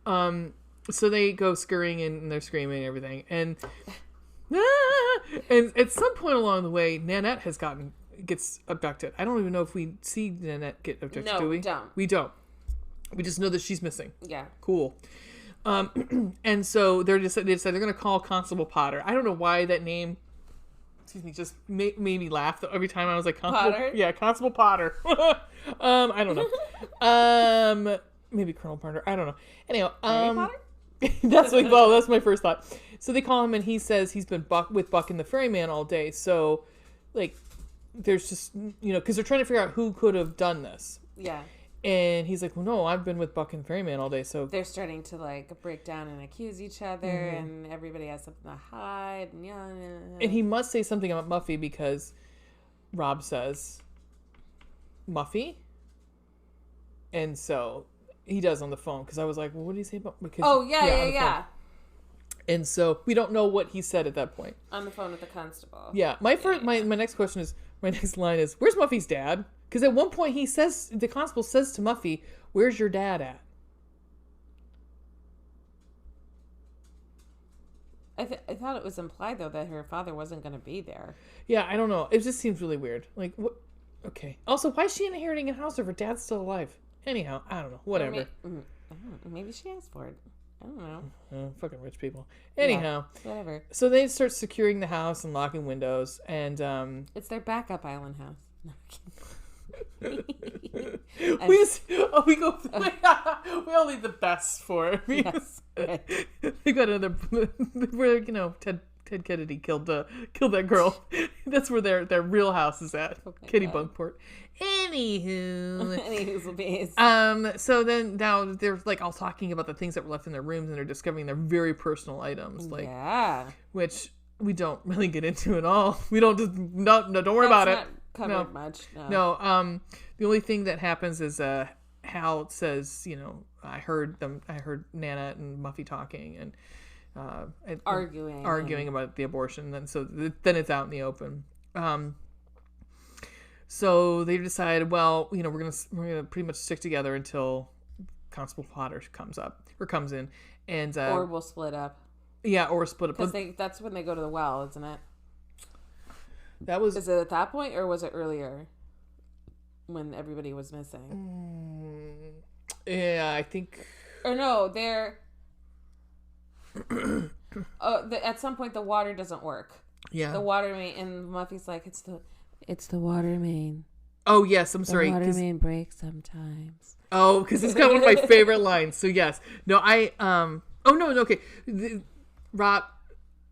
So they go scurrying in and they're screaming and everything. And at some point along the way, Nanette gets abducted. I don't even know if we see Nanette get abducted, do we? We don't. We just know that she's missing. Yeah. Cool. And so they decide they're going to call Constable Potter. I don't know why that name, just made me laugh every time I was like, Potter? Yeah, Constable Potter. I don't know. Maybe Colonel Potter. I don't know. Anyhow, Potter? that's my first thought. So they call him and he says he's been with Buck and the Ferryman all day. So, like, there's just, because they're trying to figure out who could have done this. Yeah. And he's like, well, no, I've been with Buck and Ferryman all day, so... They're starting to, like, break down and accuse each other, and everybody has something to hide, and And he must say something about Muffy, because Rob says, Muffy? And so, he does on the phone, because I was like, well, what did he say about... Because, yeah. And so, we don't know what he said at that point. On the phone with the constable. Yeah. My next question is, my next line is, where's Muffy's dad? Because at one point the constable says to Muffy, where's your dad at? I thought it was implied, though, that her father wasn't going to be there. Yeah, I don't know. It just seems really weird. Like, what? Okay. Also, why is she inheriting a house if her dad's still alive? Anyhow, I don't know. Whatever. Maybe she asked for it. I don't know. Fucking rich people. Anyhow. Yeah, whatever. So they start securing the house and locking windows, and... It's their backup island house. No, I'm kidding. We all need the best for it. Yes, right. We got another where Ted Kennedy killed that girl. That's where their real house is at. Kitty Bunkport. Anywho. So then now they're like all talking about the things that were left in their rooms, and they're discovering their very personal items, which we don't really get into at all. We don't don't worry about it. Covered much. No. The only thing that happens is Hal says, I heard Nana and Muffy talking and arguing about the abortion. And so then it's out in the open. So they decide, well, we're gonna pretty much stick together until Constable Potter comes in, and or we'll split up. Yeah, or split up because that's when they go to the well, isn't it? Is it at that point, or was it earlier when everybody was missing? Yeah, I think. Or no, they're. At some point, the water doesn't work. Yeah. The water main, and Muffy's like, it's the water main. Oh yes, I'm sorry. The water main breaks sometimes. Oh, because it's got one of my favorite lines. So yes, no, Oh no, okay. Rob,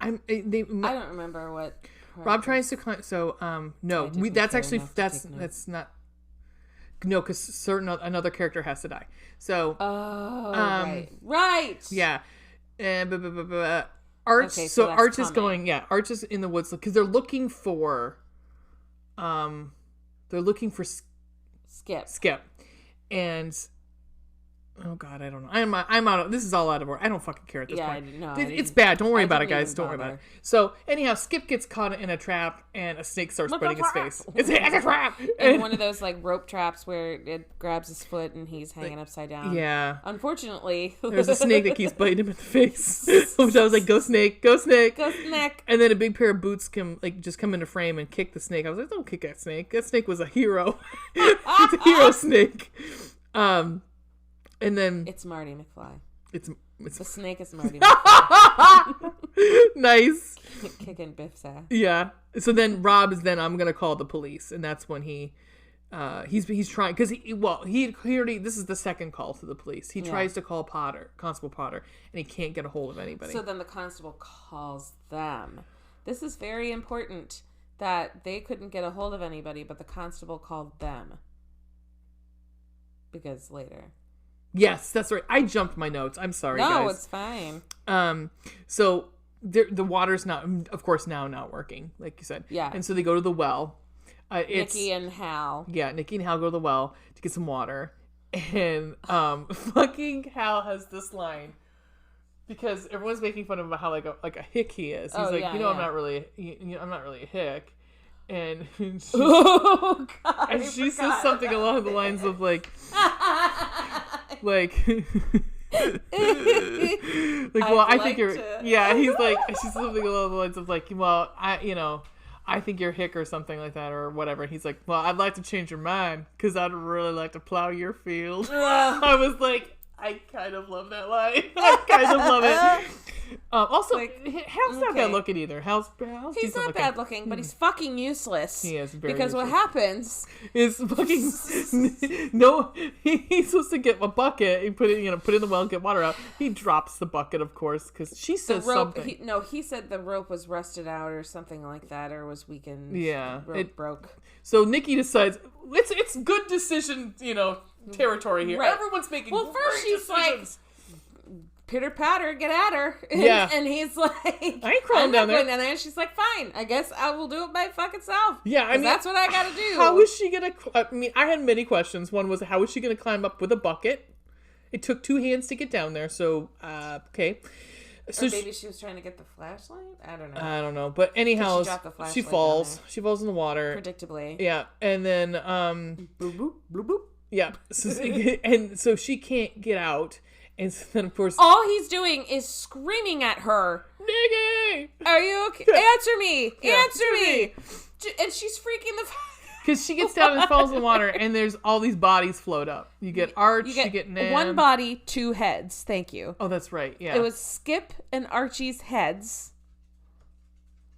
I don't remember what. Rob tries to no, that's not no, because another character has to die. So right, yeah, and Arch. Okay, so Arch is going. Yeah, Arch is in the woods because they're looking for, Skip, and. Oh God, I don't know. I'm out of. This is all out of order. I don't fucking care at this point. It's bad. Don't worry about it, guys. Don't worry about it. So anyhow, Skip gets caught in a trap, and a snake starts biting his face. It's a trap. And one of those like rope traps where it grabs his foot and he's hanging upside down. Yeah. Unfortunately, there's a snake that keeps biting him in the face. Which I was like, "Go snake, go snake, go snake!" And then a big pair of boots come into frame and kick the snake. I was like, "Don't kick that snake. That snake was a hero. It's a hero snake." And then it's Marty McFly. It's the snake is Marty McFly. Nice. Kicking Biff's ass. Yeah. So then Rob is I'm gonna call the police, and that's when he's trying because he already this is the second call to the police. He tries to call Constable Potter, and he can't get a hold of anybody. So then the constable calls them. This is very important that they couldn't get a hold of anybody, but the constable called them because later. Yes, that's right. I jumped my notes. I'm sorry, guys. No, it's fine. So the water's not working, like you said. Yeah. And so they go to the well. Nikki and Hal. Yeah, Nikki and Hal go to the well to get some water. And fucking Hal has this line. because everyone's making fun of him about how like a hick he is. He's I'm not really I'm not really a hick. And she says something along the lines of like I think you're he's like, she's something along the lines of like, well, I think you're hick or something like that or whatever. He's like, well, I'd like to change your mind because I'd really like to plow your field. I was like, I kind of love that line. I kind of love it. Also, Hal's not bad looking either. Hal's he's not bad looking, but he's fucking useless. He is very because useless. What happens is fucking he's supposed to get a bucket and put it in the well and get water out. He drops the bucket, of course, because she says something. He said the rope was rusted out or something like that, or was weakened. Yeah, it broke. So Nikki decides it's good decision, territory here. Right. Everyone's making first she's decisions. Like, pitter patter, get at her. Yeah. And he's like, I ain't crawling down there. And she's like, fine, I guess I will do it by fucking self. Yeah, I mean, that's what I gotta do. How is she gonna? I had many questions. One was, how is she gonna climb up with a bucket? It took 2 hands to get down there. So, okay. So maybe she was trying to get the flashlight. I don't know. But anyhow, she falls. She falls in the water. Predictably. Yeah, and then boop boop boop boop. Yeah, and so she can't get out. And so then, of course, all he's doing is screaming at her. Nikki! Are you okay? Answer me! Yeah. Answer me! And she's freaking the because she gets down and falls in the water, and there's all these bodies float up. You get Arch, you get Nan. 1 body, 2 heads. Thank you. Oh, that's right. Yeah. It was Skip and Archie's heads.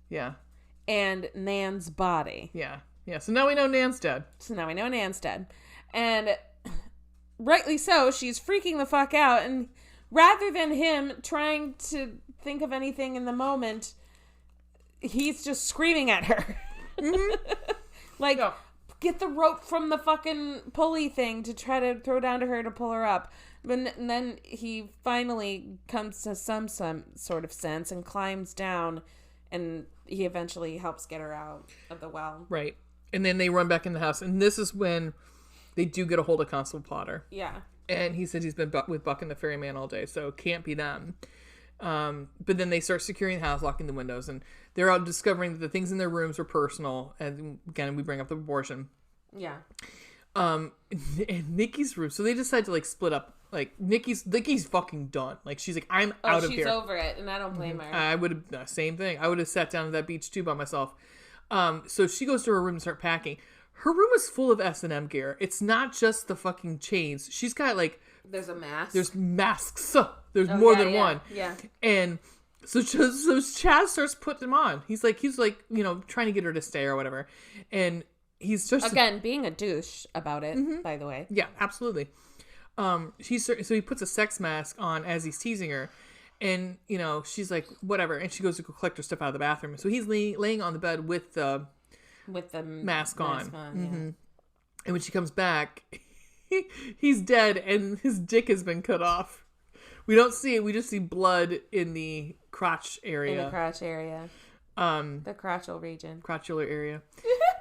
Yeah. And Nan's body. Yeah. Yeah. So now we know Nan's dead. And rightly so, she's freaking the fuck out. And rather than him trying to think of anything in the moment, he's just screaming at her. Mm-hmm. Get the rope from the fucking pulley thing to try to throw down to her to pull her up. But and then he finally comes to some sort of sense and climbs down, and he eventually helps get her out of the well. Right. And then they run back in the house, and this is when they do get a hold of Constable Potter. Yeah. And he said he's been with Buck and the Ferryman all day, so it can't be them. But then they start securing the house, locking the windows, and they're out discovering that the things in their rooms are personal. And again, we bring up the abortion. Yeah. And Nikki's room. So they decide to split up. Nikki's fucking done. She's like, I'm out of here. She's over it, and I don't blame her. I would have same thing. I would have sat down at that beach too by myself. So she goes to her room and start packing. Her room is full of S&M gear. It's not just the fucking chains. She's got there's a mask. There's masks. There's more than one. Yeah. And so Chaz starts putting them on. He's trying to get her to stay or whatever. And he's just again being a douche about it. Mm-hmm. By the way. Yeah, absolutely. So he puts a sex mask on as he's teasing her, and she's like whatever, and she goes to go collect her stuff out of the bathroom. So he's laying on the bed with the mask on. Mm-hmm. Yeah. And when she comes back, he's dead and his dick has been cut off. We don't see it. We just see blood in the crotch area. The crotchal region. Crotchular area.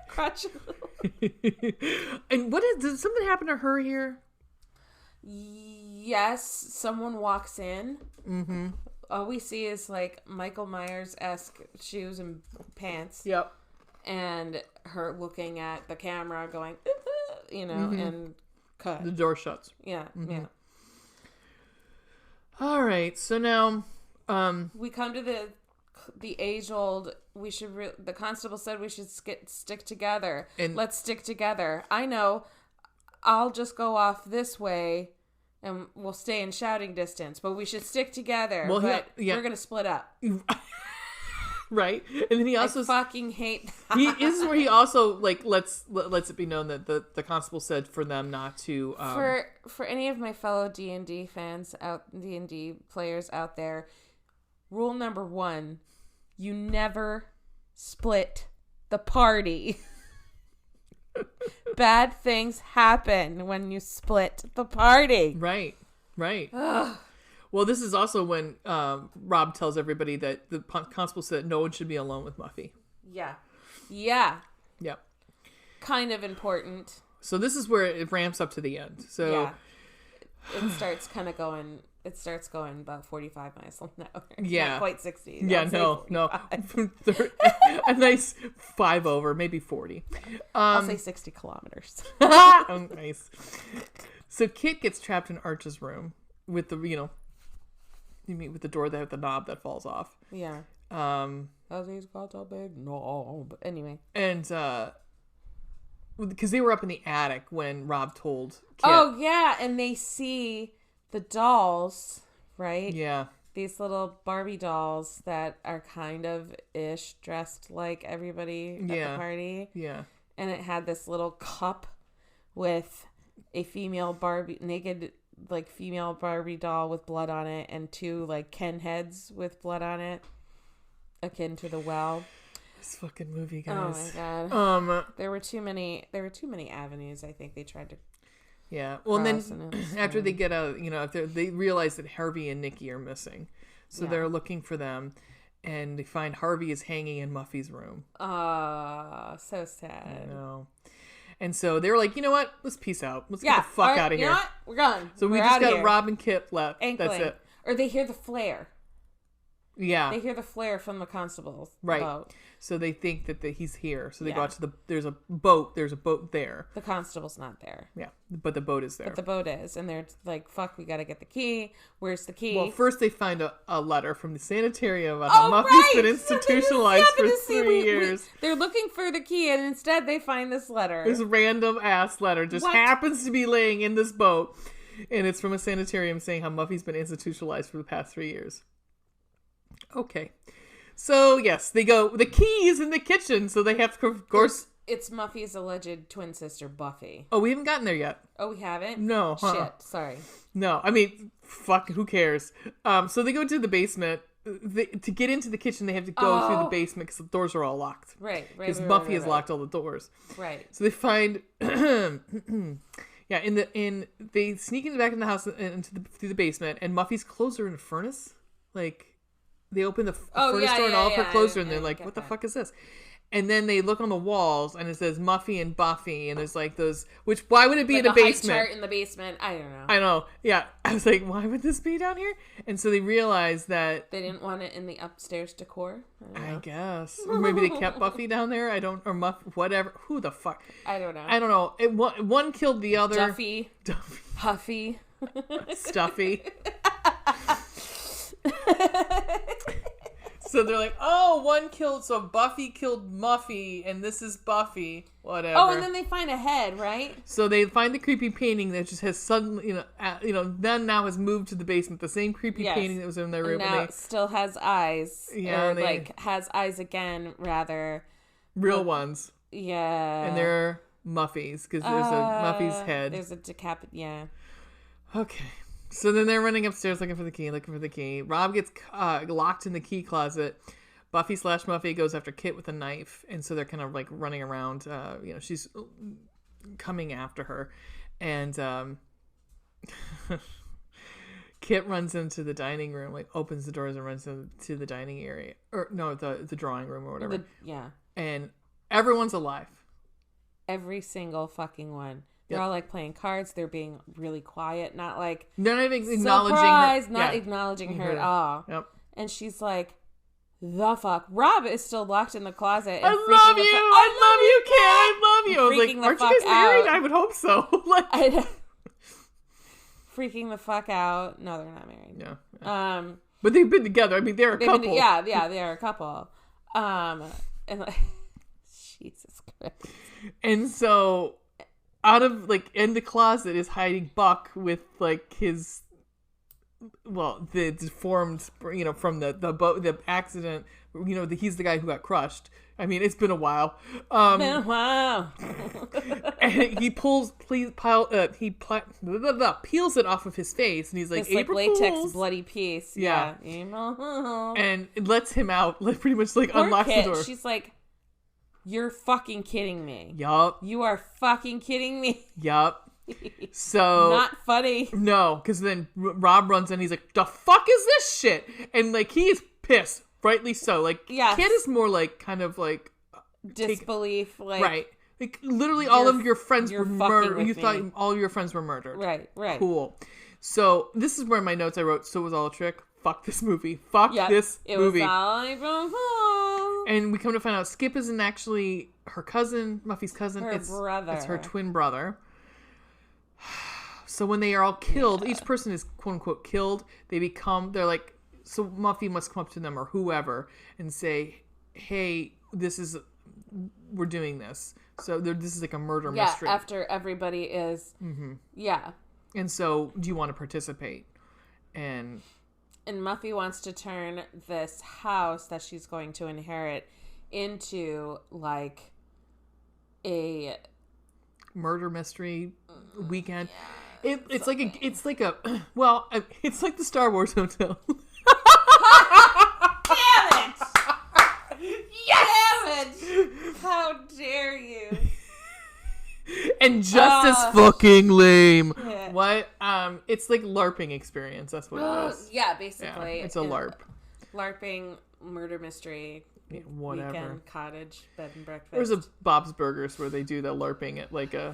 Crotchular. And did something happen to her here? Yes, someone walks in. Mm-hmm. All we see is Michael Myers-esque shoes and pants. Yep. And her looking at the camera going, mm-hmm. and cut. The door shuts. Yeah, mm-hmm. yeah. All right, so now we come to the age-old. The constable said we should stick together. And let's stick together. I know. I'll just go off this way, and we'll stay in shouting distance. But we should stick together. Well, we're gonna split up. Right, and then he also I fucking hate that. This is where he also lets it be known that the constable said for them not to for any of my fellow D&D fans D&D players out there, rule number 1, you never split the party. Bad things happen when you split the party. Right. Ugh. Well, this is also when Rob tells everybody that the constable said no one should be alone with Muffy. Yeah. Yep. Kind of important. So this is where it ramps up to the end. So yeah. It starts kind of going it starts going about 45 miles an hour. Yeah. Not quite 60. Yeah, I'll no. A nice 5 over, maybe 40. I'll say 60 kilometers. Oh, nice. So Kit gets trapped in Arch's room with the, you mean with the door that with the knob that falls off. Yeah. As he's got a big knob. Anyway. And, because they were up in the attic when Rob told Kit. Oh, yeah, and they see the dolls, right? Yeah. These little Barbie dolls that are kind of ish dressed like everybody at the party. Yeah. And it had this little cup with a female Barbie, naked, like, female Barbie doll with blood on it, and 2, like, Ken heads with blood on it, akin to the well. This fucking movie, guys. Oh, my God. There were too many avenues, I think they tried to. Yeah. Well, and then after they get out, after they realize that Harvey and Nikki are missing. So they're looking for them, and they find Harvey is hanging in Muffy's room. So sad. I know. And so they were like, you know what? Let's peace out. Let's get the fuck out of here. You know what? We're gone. So we just got Rob and Kit left. That's it. Or they hear the flare. Yeah. They hear the flare from the constable's right. boat. So they think that he's here. So they go out to there's a boat there. The constable's not there. Yeah. But the boat is there. But the boat is. And they're like, fuck, we got to get the key. Where's the key? Well, first they find a letter from the sanitarium about how Muffy's been institutionalized for 3 years. They're looking for the key, and instead they find this letter. This random ass letter just happens to be laying in this boat. And it's from a sanitarium saying how Muffy's been institutionalized for the past 3 years. Okay. So, yes, they go, the key is in the kitchen, so they have to, of course... It's Muffy's alleged twin sister, Buffy. Oh, we haven't gotten there yet. Oh, we haven't? No. Shit, sorry. No, I mean, fuck, who cares? So they go to the basement. To get into the kitchen, they have to go through the basement because the doors are all locked. Right. Because Buffy has locked all the doors. Right. So they find... yeah, they sneak in the back of the house through the basement, and Muffy's clothes are in a furnace. Like... They open the furnace door and all of her clothes are in there. Like, what the fuck is this? And then they look on the walls and it says Muffy and Buffy. And there's like those, why would it be in a basement? Height chart in the basement. I don't know. I know. Yeah. I was like, why would this be down here? And so they realized that. They didn't want it in the upstairs decor. I guess. Or maybe they kept Buffy down there. Or whatever. Who the fuck? I don't know. I don't know. One killed the other. Duffy. Huffy. Stuffy. So they're like, so Buffy killed Muffy, and this is Buffy, whatever. Oh, and then they find a head, right? So they find the creepy painting that just has suddenly, then now has moved to the basement. The same creepy painting that was in their room. And now it still has eyes. Yeah. Or has eyes again, rather. Real ones. Yeah. And they're Muffy's, because there's a Muffy's head. There's a yeah. Okay. So then they're running upstairs looking for the key. Rob gets locked in the key closet. Buffy/Muffy goes after Kit with a knife. And so they're kind of like running around. She's coming after her. And Kit runs into the dining room, like opens the doors and runs into the dining area. Or no, the drawing room or whatever. And everyone's alive. Every single fucking one. They're all like playing cards. They're being really quiet. Not like they're not even acknowledging surprise, her. not acknowledging her at all. Yep. And she's like, "The fuck." Rob is still locked in the closet. And I love you, Kit. I love you. I was like, aren't you guys married? I would hope so. Freaking the fuck out. No, they're not married. Yeah. But they've been together. I mean, they're a couple. They are a couple. And Jesus Christ. And so. Out of, in the closet is hiding Buck with, his, the deformed, from the boat, the accident, he's the guy who got crushed. I mean, it's been a while. And he peels it off of his face, and he's like, this, April latex Fools. Bloody piece. Yeah. And it lets him out, pretty much, Poor unlocks Kit. the door. She's like, you're fucking kidding me. Yup. You are fucking kidding me. Yup. So not funny. No, because then Rob runs in. He's like, "The fuck is this shit?" And he is pissed, rightly so. Kid is more kind of disbelief, right. Literally, all of your friends were murdered. You thought all your friends were murdered. Right. Cool. So this is where my notes I wrote, so it was all a trick. Fuck this movie. Fuck this movie. It was all April Fool's. And we come to find out Skip isn't actually her cousin, Muffy's cousin. Her brother. It's her twin brother. So when they are all killed, each person is quote unquote killed. They're like, so Muffy must come up to them or whoever and say, hey, we're doing this. So this is like a murder mystery. Yeah, after everybody is, yeah. And so, do you want to participate? And Muffy wants to turn this house that she's going to inherit into like a murder mystery weekend. Yeah, it's like the Star Wars hotel. Damn it! Yes! Damn it! How dare you? And just as fucking lame. Yeah. What? It's like LARPing experience. That's what it is. Yeah, basically. Yeah, it's a LARP. LARPing murder mystery. Yeah, whatever. Weekend cottage bed and breakfast. There's a Bob's Burgers where they do that LARPing at like a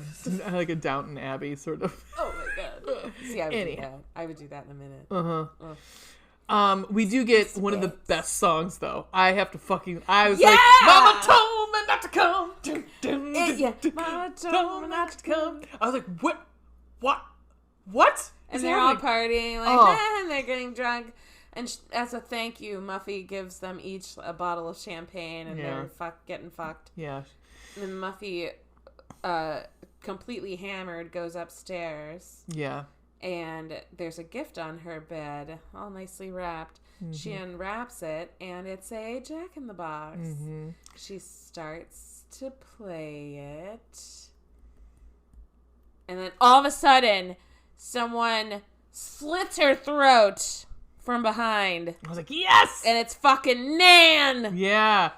Downton Abbey sort of. Oh my god. See, I would do that in a minute. We do get one of the best songs though. I was yeah! like, Mama told me not to come. Mama told me not to come. I was like, what? And they're all partying, and they're getting drunk. And as a thank you, Muffy gives them each a bottle of champagne, and they're getting fucked. Yeah. And then Muffy, completely hammered, goes upstairs. Yeah. And there's a gift on her bed, all nicely wrapped. Mm-hmm. She unwraps it, and it's a Jack-in-the-Box. Mm-hmm. She starts to play it. And then all of a sudden, someone slits her throat from behind. I was like, yes! And it's fucking Nan! Yeah.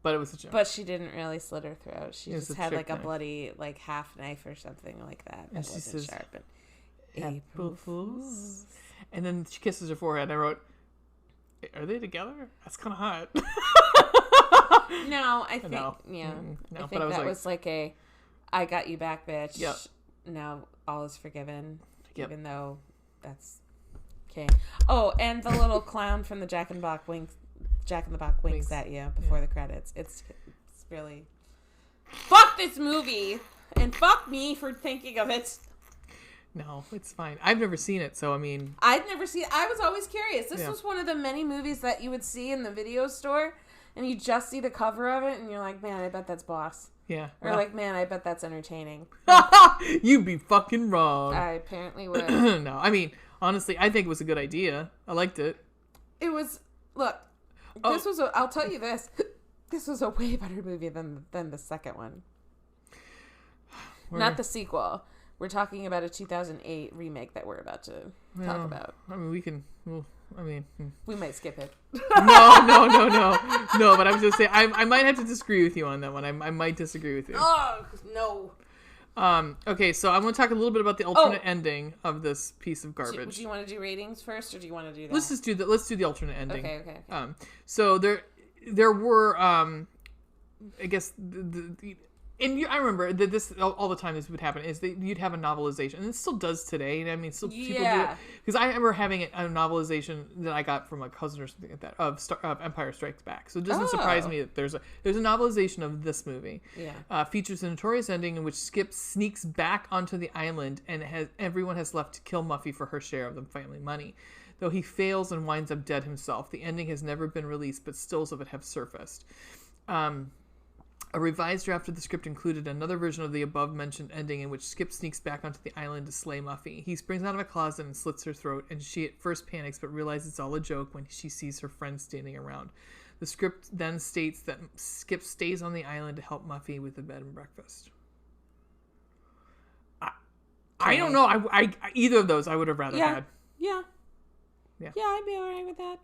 But it was a joke. But she didn't really slit her throat. She just had like a bloody like half knife or something like that. That wasn't sharp. And April Fools. And then she kisses her forehead. I wrote, are they together? That's kind of hot. No, I think, no. Yeah. No, I think that was like a, I got you back, bitch. Yep. Now all is forgiven. Yep. Even though that's okay. Oh, and the little clown from the Jack in the Box winks at you before the credits. It's really, fuck this movie and fuck me for thinking of it. No, it's fine. I've never seen it, so I mean... I'd never seen it. I was always curious. This was one of the many movies that you would see in the video store, and you just see the cover of it, and you're like, man, I bet that's boss. Yeah. Or like, man, I bet that's entertaining. You'd be fucking wrong. I apparently would. No, I mean, honestly, I think it was a good idea. I liked it. It was... Look, this was I'll tell you this. This was a way better movie than the second one. Not the sequel. We're talking about a 2008 remake that we're about to talk about. I mean, we can... Well, I mean... We might skip it. No. No, but I was going to say, I might have to disagree with you on that one. I might disagree with you. Oh, no. Okay, so I'm going to talk a little bit about the alternate ending of this piece of garbage. Do you want to do ratings first, or do you want to do that? Let's do the alternate ending. Okay. So there were, I guess, and I remember that this all the time this would happen is that you'd have a novelization, and it still does today. And I mean, still people do it because I remember having a novelization that I got from a cousin or something like that of Empire Strikes Back. So it doesn't surprise me that there's a novelization of this movie. Yeah, features a notorious ending in which Skip sneaks back onto the island and everyone has left to kill Muffy for her share of the family money. Though he fails and winds up dead himself, the ending has never been released, but stills of it have surfaced. A revised draft of the script included another version of the above-mentioned ending in which Skip sneaks back onto the island to slay Muffy. He springs out of a closet and slits her throat, and she at first panics but realizes it's all a joke when she sees her friends standing around. The script then states that Skip stays on the island to help Muffy with the bed and breakfast. I don't know. I either of those I would have rather had. Yeah, I'd be alright with that.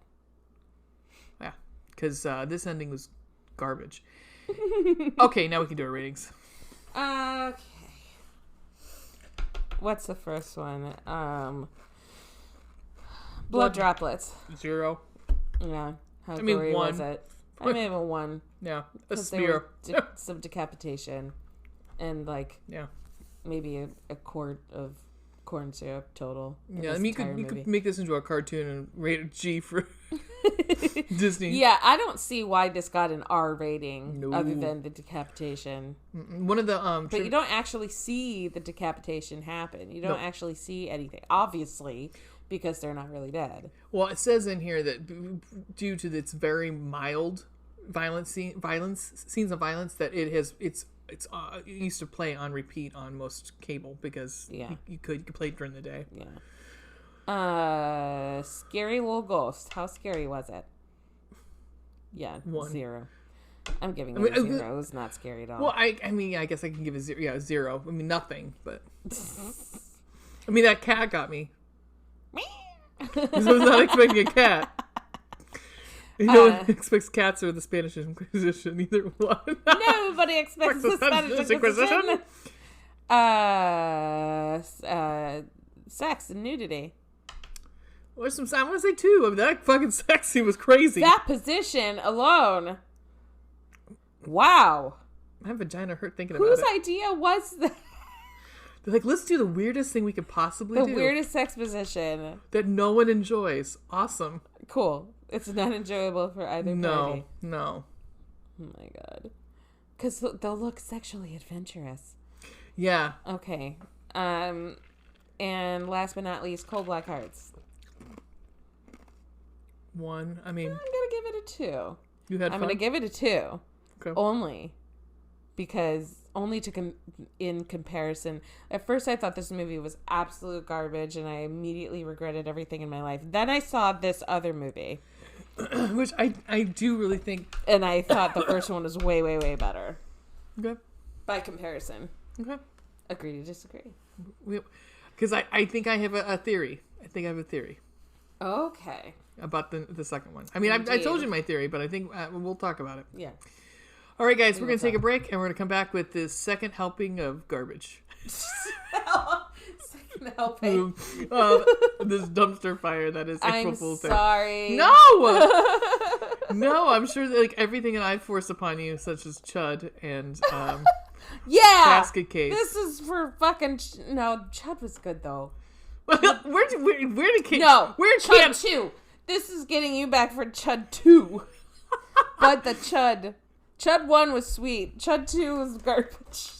Yeah, because this ending was garbage. Okay, now we can do our ratings. Okay. What's the first one? Blood droplets. 0. Yeah. How gory 1. was it? I may have a 1. Yeah. A smear. Some decapitation. And maybe a quart of corn syrup total. Yeah, I mean, you could make this into a cartoon and rate it G for Disney. Yeah, I don't see why this got an R rating other than the decapitation. One of the but you don't actually see the decapitation happen. You don't actually see anything, obviously, because they're not really dead. Well, it says in here that due to its very mild scenes of violence, that it used to play on repeat on most cable because you could play it during the day. Yeah. Scary little ghost. How scary was it? Yeah, 1. 0. I'm giving it a 0. It was not scary at all. Well, I mean, I guess I can give it 0. Yeah, 0. I mean, nothing, but I mean, that cat got me. Because I was not expecting a cat. No one expects cats or the Spanish Inquisition, either one. Nobody expects the Spanish Inquisition. Sex and nudity. Or some, I want to say 2. I mean, that fucking sex scene was crazy. That position alone. Wow. My vagina hurt thinking about it. Whose idea was that? They're like, let's do the weirdest thing we could possibly do. The weirdest sex position. That no one enjoys. Awesome. Cool. It's not enjoyable for either party. No. Oh my god. Because they'll look sexually adventurous. Yeah. Okay. And last but not least, Cold Black Hearts. 1. I mean, I'm gonna give it a 2. You had fun? I'm gonna give it a 2. Okay. Only in comparison. At first, I thought this movie was absolute garbage, and I immediately regretted everything in my life. Then I saw this other movie, which I do really think, and I thought the first one was way, way, way better. Okay. By comparison. Okay. Agree to disagree. Because I think I have a theory. I think I have a theory. Okay. About the second one. I mean, I told you my theory, but I think we'll talk about it. Yeah. All right, guys, we're going to take a break, and we're going to come back with this second helping of garbage. Second helping? This dumpster fire that is April Fool's Day. I'm sorry. No! No, I'm sure that, like, everything that I force upon you, such as Chud and Basket Case. This is for fucking... No, Chud was good, though. Where did Case... No, where Chud 2. This is getting you back for Chud 2. But the Chud 1 was sweet. Chud 2 was garbage.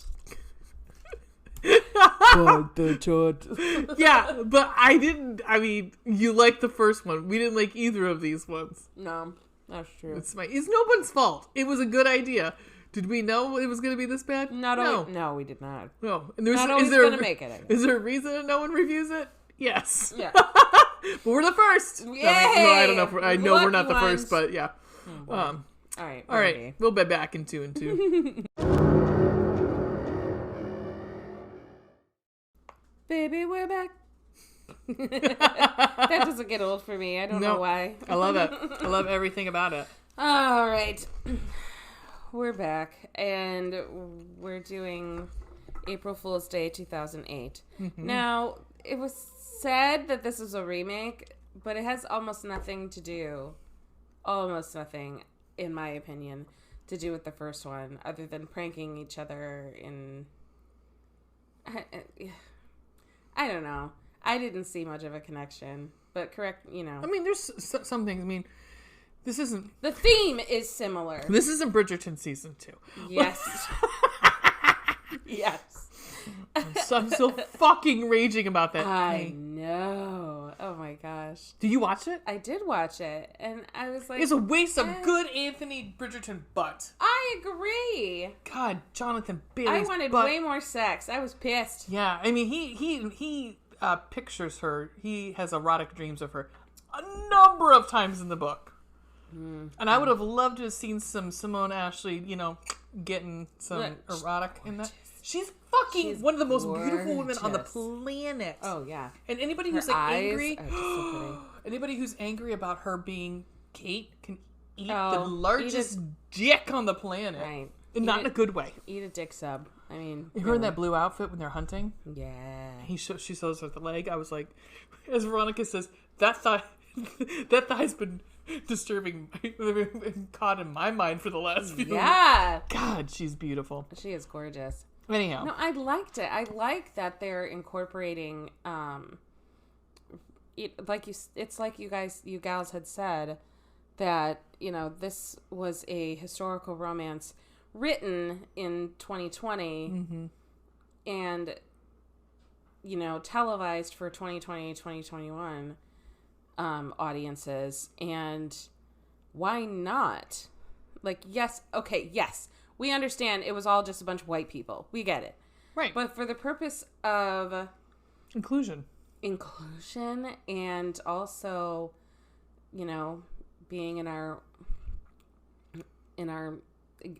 But the Chud. Yeah, but I mean, you liked the first one. We didn't like either of these ones. No, that's true. It's no one's fault. It was a good idea. Did we know it was going to be this bad? No, we did not. No. And not always going to make it. Is there a reason that no one reviews it? Yes. Yeah. But we're the first. Yay! I don't know. I know we're not the first, but yeah. All right. All right. We'll be back in 2 and 2. Baby, we're back. That doesn't get old for me. I don't know why. I love it. I love everything about it. All right. We're back, and we're doing April Fool's Day 2008. Mm-hmm. Now, it was said that this is a remake, but it has almost nothing, in my opinion, to do with the first one, other than pranking each other in... I don't know. I didn't see much of a connection, but I mean, there's some things, I mean... This isn't... The theme is similar. This isn't Bridgerton season 2. Yes. Yes. I'm still fucking raging about that. I know. Oh my gosh. Did you watch it? I did watch it, and I was like... It's a waste of good Anthony Bridgerton butt. I agree. God, Jonathan Bailey's I wanted butt. way more sex. I was pissed. Yeah, I mean, he pictures her. He has erotic dreams of her a number of times in the book. And I would have loved to have seen some Simone Ashley, getting some erotic in that. She's one of the most beautiful women on the planet. Oh, yeah. And anybody who's angry, anybody who's angry about her being Kate can eat the largest dick on the planet. Right. And not in a good way. Eat a dick sub. I mean, her in that blue outfit when they're hunting. Yeah. She shows her the leg. I was like, as Veronica says, that thigh's been disturbing, caught in my mind for the last few weeks. God, she's beautiful. She is gorgeous. Anyhow. No, I liked it. I like that they're incorporating, it's like you gals had said that, this was a historical romance written in 2020 and, televised for 2020, 2021 audiences. And why not? Like, yes, we understand it was all just a bunch of white people. We get it. Right. But for the purpose of inclusion and also, being in our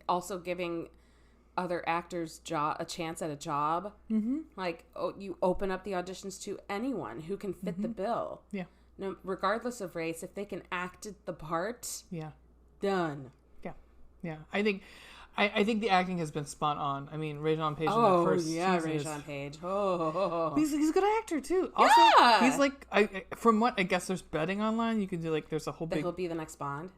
also giving other actors a chance at a job. Like, you open up the auditions to anyone who can fit the bill. Yeah. No, regardless of race, if they can act the part. Yeah. Done. Yeah. I think the acting has been spot on. I mean, Rajon Page in the first season. Rajon Page. He's a good actor too. Also, he's like, from what I guess there's betting online, you can do like there's a whole big. He'll be the next Bond.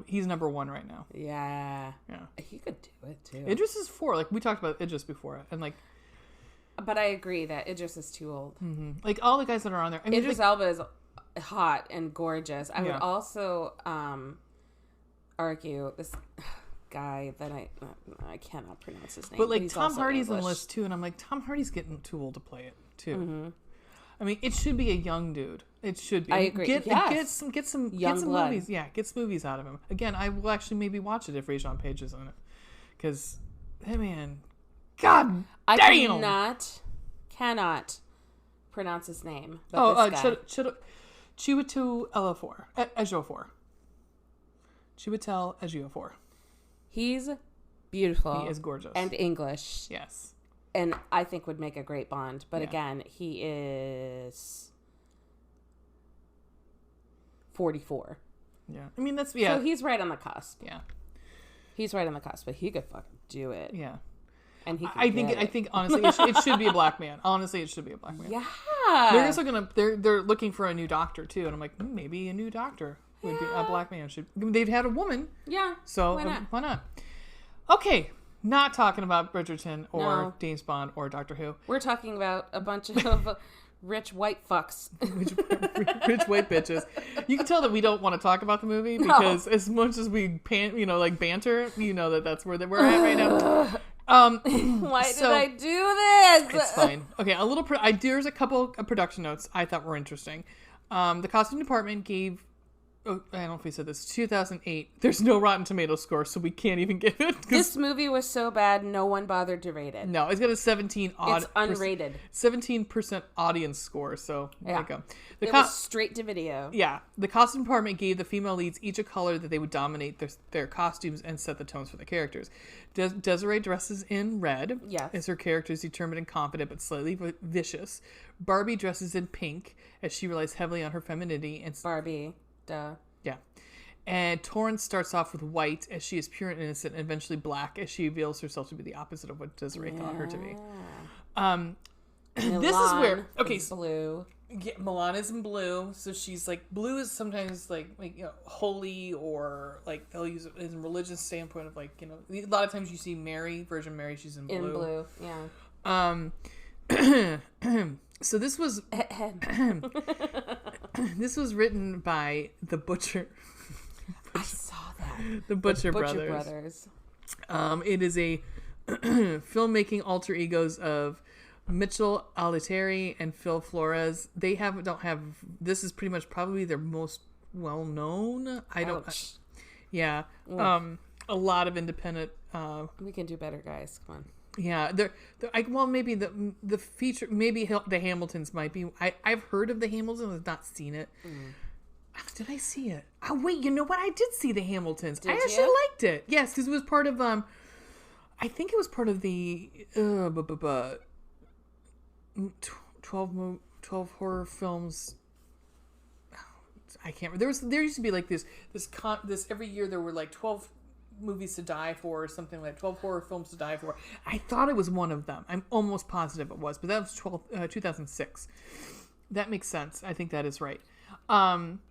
He's number 1 right now. Yeah. He could do it too. Idris is 4. Like we talked about Idris before, and like. But I agree that Idris is too old. Like all the guys that are on there. I mean, Idris Elba is hot and gorgeous. I would also argue this guy that I cannot pronounce his name. But like Tom Hardy's on the list too, and I'm like, Tom Hardy's getting too old to play it too. I mean, it should be a young dude. It should be. I agree. Get some blood. movies. Yeah, get some movies out of him. Again, I will actually maybe watch it if Rajon Page is on it, because that man, God damn, cannot pronounce his name. But Chiwetel Ejiofor. Chiwetel Ejiofor. He's beautiful. He is gorgeous. And English. Yes. And I think would make a great Bond. But again, he is 44. Yeah. I mean, that's, So he's right on the cusp. Yeah. He's right on the cusp, but he could fucking do it. Yeah. And he I think honestly, it should be a black man. Honestly, it should be a black man. Yeah. They're also they're looking for a new doctor too. And I'm like, maybe a new doctor would be a black man. They've had a woman. Yeah. So why not? Okay. Not talking about Bridgerton or James Bond or Doctor Who. We're talking about a bunch of rich white fucks. rich white bitches. You can tell that we don't want to talk about the movie because as much as we banter, that's where we're at right now. Why did I do this? It's fine. Okay, there's a couple of production notes I thought were interesting. The costume department gave. Oh, I don't know if we said this. 2008. There's no Rotten Tomatoes score, so we can't even give it. This movie was so bad, no one bothered to rate it. No, it's got a 17. It's unrated. 17% audience score. So there you go. It was straight to video. Yeah, the costume department gave the female leads each a color that they would dominate their costumes and set the tones for the characters. Desiree dresses in red. Yes. As her character is determined and confident, but slightly vicious. Barbie dresses in pink as she relies heavily on her femininity and Barbie. Duh. Yeah. And Torrance starts off with white as she is pure and innocent, and eventually black as she reveals herself to be the opposite of what Desiree thought her to be. This is where blue. Yeah, Milan is in blue, so she's like blue is sometimes like holy, or like they'll use it as a religious standpoint of like a lot of times you see Mary, Virgin Mary, she's in blue. In blue, yeah. So this was this was written by the Butcher. I saw that. The Butcher Brothers. It is a filmmaking alter egos of Mitchell Altieri and Phil Flores. They don't have. This is pretty much probably their most well known. Yeah. A lot of independent. We can do better, guys. Come on. Yeah, maybe the feature, maybe the Hamiltons might be. I've heard of the Hamiltons, I've not seen it. Did I see it? Oh wait, you know what? I did see the Hamiltons. I actually liked it. Yes, because it was part of I think it was part of the 12 horror films. I can't remember. There used to be like this every year there were like 12 movies to die for, or something like 12 horror films to die for. I thought it was one of them. I'm almost positive it was, but that was 2006. That makes sense. I think that is right. I'm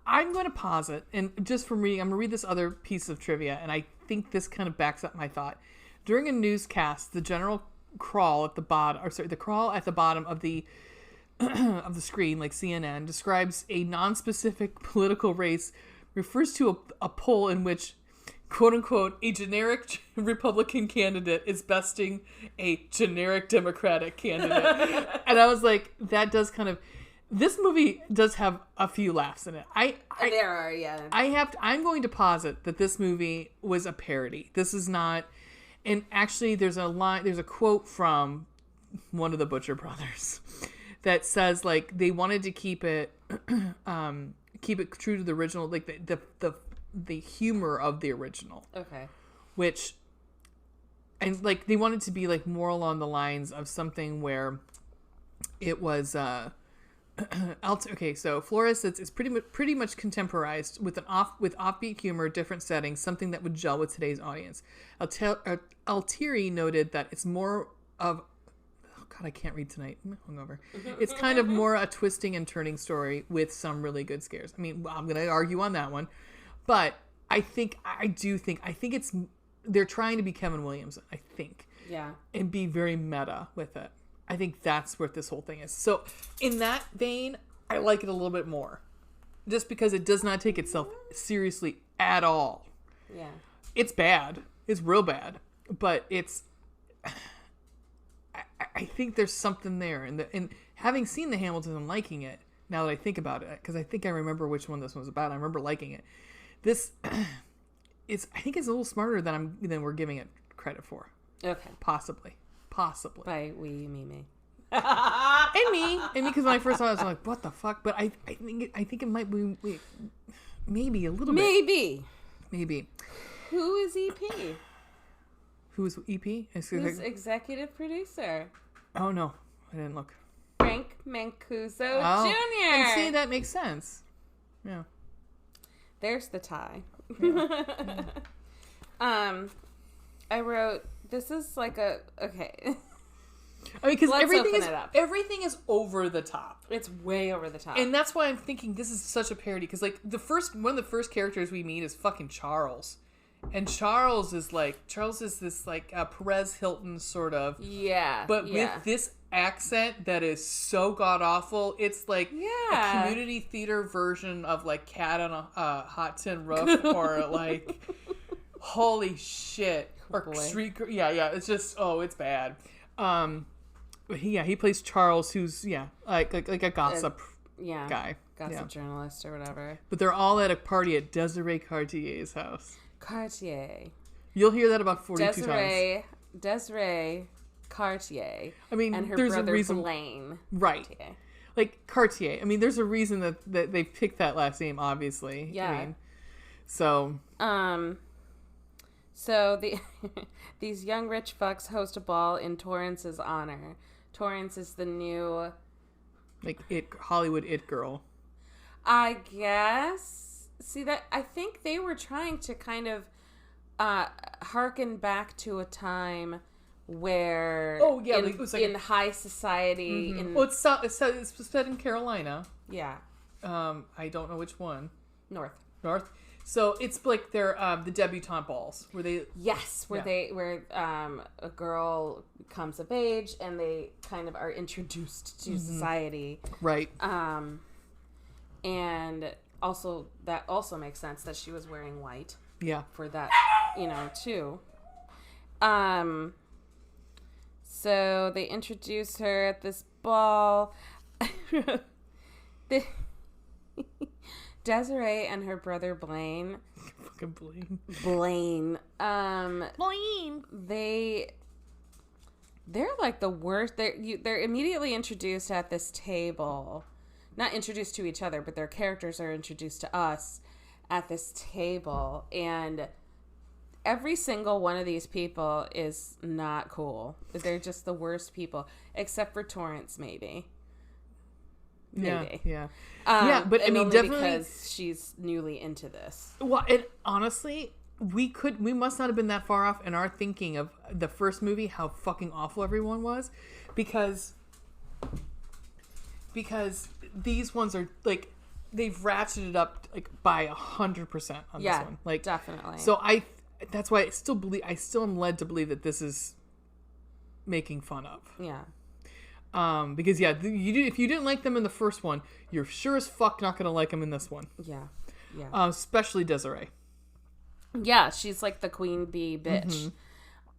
going to pause it, and just from reading, I'm going to read this other piece of trivia, and I think this kind of backs up my thought. During a newscast, the general crawl at the bottom, the crawl at the bottom of the of the screen, like CNN, describes a non-specific political race, refers to a poll in which, quote unquote, a generic Republican candidate is besting a generic Democratic candidate. And I was like, that does kind of, this movie does have a few laughs in it. There are, yeah. I'm going to posit that this movie was a parody. This is not, and actually there's a quote from one of the Butcher brothers that says, like, they wanted to keep it true to the original, like the humor of the original. Okay. Which, and like, they wanted to be like more along the lines of something where it was, okay, so Flores is pretty much contemporized with offbeat humor, different settings, something that would gel with today's audience. Altieri noted that it's more of, oh God, I can't read tonight. I'm hungover. It's kind of more a twisting and turning story with some really good scares. I mean, I'm gonna argue on that one, but I think it's, they're trying to be Kevin Williamson, I think. Yeah. And be very meta with it. I think that's what this whole thing is. So in that vein, I like it a little bit more. Just because it does not take itself seriously at all. Yeah. It's bad. It's real bad. But it's... I think there's something there. And having seen the Hamilton and liking it, now that I think about it, because I think I remember which one this one was about. I remember liking it. This... I think it's a little smarter than we're giving it credit for. Okay. Possibly. By we, you mean me. and me, because when I first saw it, I was like, what the fuck? But I think it might be, maybe a little bit. Maybe. Who is EP? Who is EP? Who's executive producer? Oh, no. I didn't look. Frank Mancuso Jr. And see, that makes sense. Yeah. There's the tie. Yeah. I wrote, this is like okay. I mean, because everything is over the top. It's way over the top. And that's why I'm thinking this is such a parody. Because, like, one of the first characters we meet is fucking Charles. And Charles is this, like, Perez Hilton sort of. Yeah. But with this accent that is so god-awful, it's like a community theater version of, like, Cat on a Hot Tin Roof. Or, like, holy shit. Or Street, it's just, it's bad. He plays Charles, who's like a gossip guy, gossip journalist or whatever. But they're all at a party at Desiree Cartier's house. Cartier. You'll hear that about 42 times. Desiree Cartier. I mean, and her there's brother a reason, Blaine. Right? Cartier. Like Cartier. I mean, there's a reason that they picked that last name. Obviously, yeah. I mean, so. So these young rich fucks host a ball in Torrance's honor. Torrance is the new... like Hollywood it girl. I guess. See, that I think they were trying to kind of harken back to a time where... Oh, yeah. It was like in high society... Mm-hmm. Well, it's set in Carolina. Yeah. I don't know which one. North. So it's like they're the debutante balls where they a girl comes of age and they kind of are introduced to society, right? And also that also makes sense that she was wearing white, for that, too. So they introduce her at this ball. Desiree and her brother Blaine. Fucking Blaine. Blaine. They're like the worst. They're immediately introduced at this table. Not introduced to each other, but their characters are introduced to us at this table. And every single one of these people is not cool. They're just the worst people. Except for Torrance, maybe. Maybe. Yeah. But I mean, definitely because she's newly into this. Well, and honestly, we must not have been that far off in our thinking of the first movie, how fucking awful everyone was, because these ones are like, they've ratcheted up like by 100% on this one. Like, definitely. So that's why I still am led to believe that this is making fun of. Yeah. Because if you didn't like them in the first one, you're sure as fuck not gonna like them in this one. Yeah. Yeah. Especially Desiree. Yeah, she's like the queen bee bitch.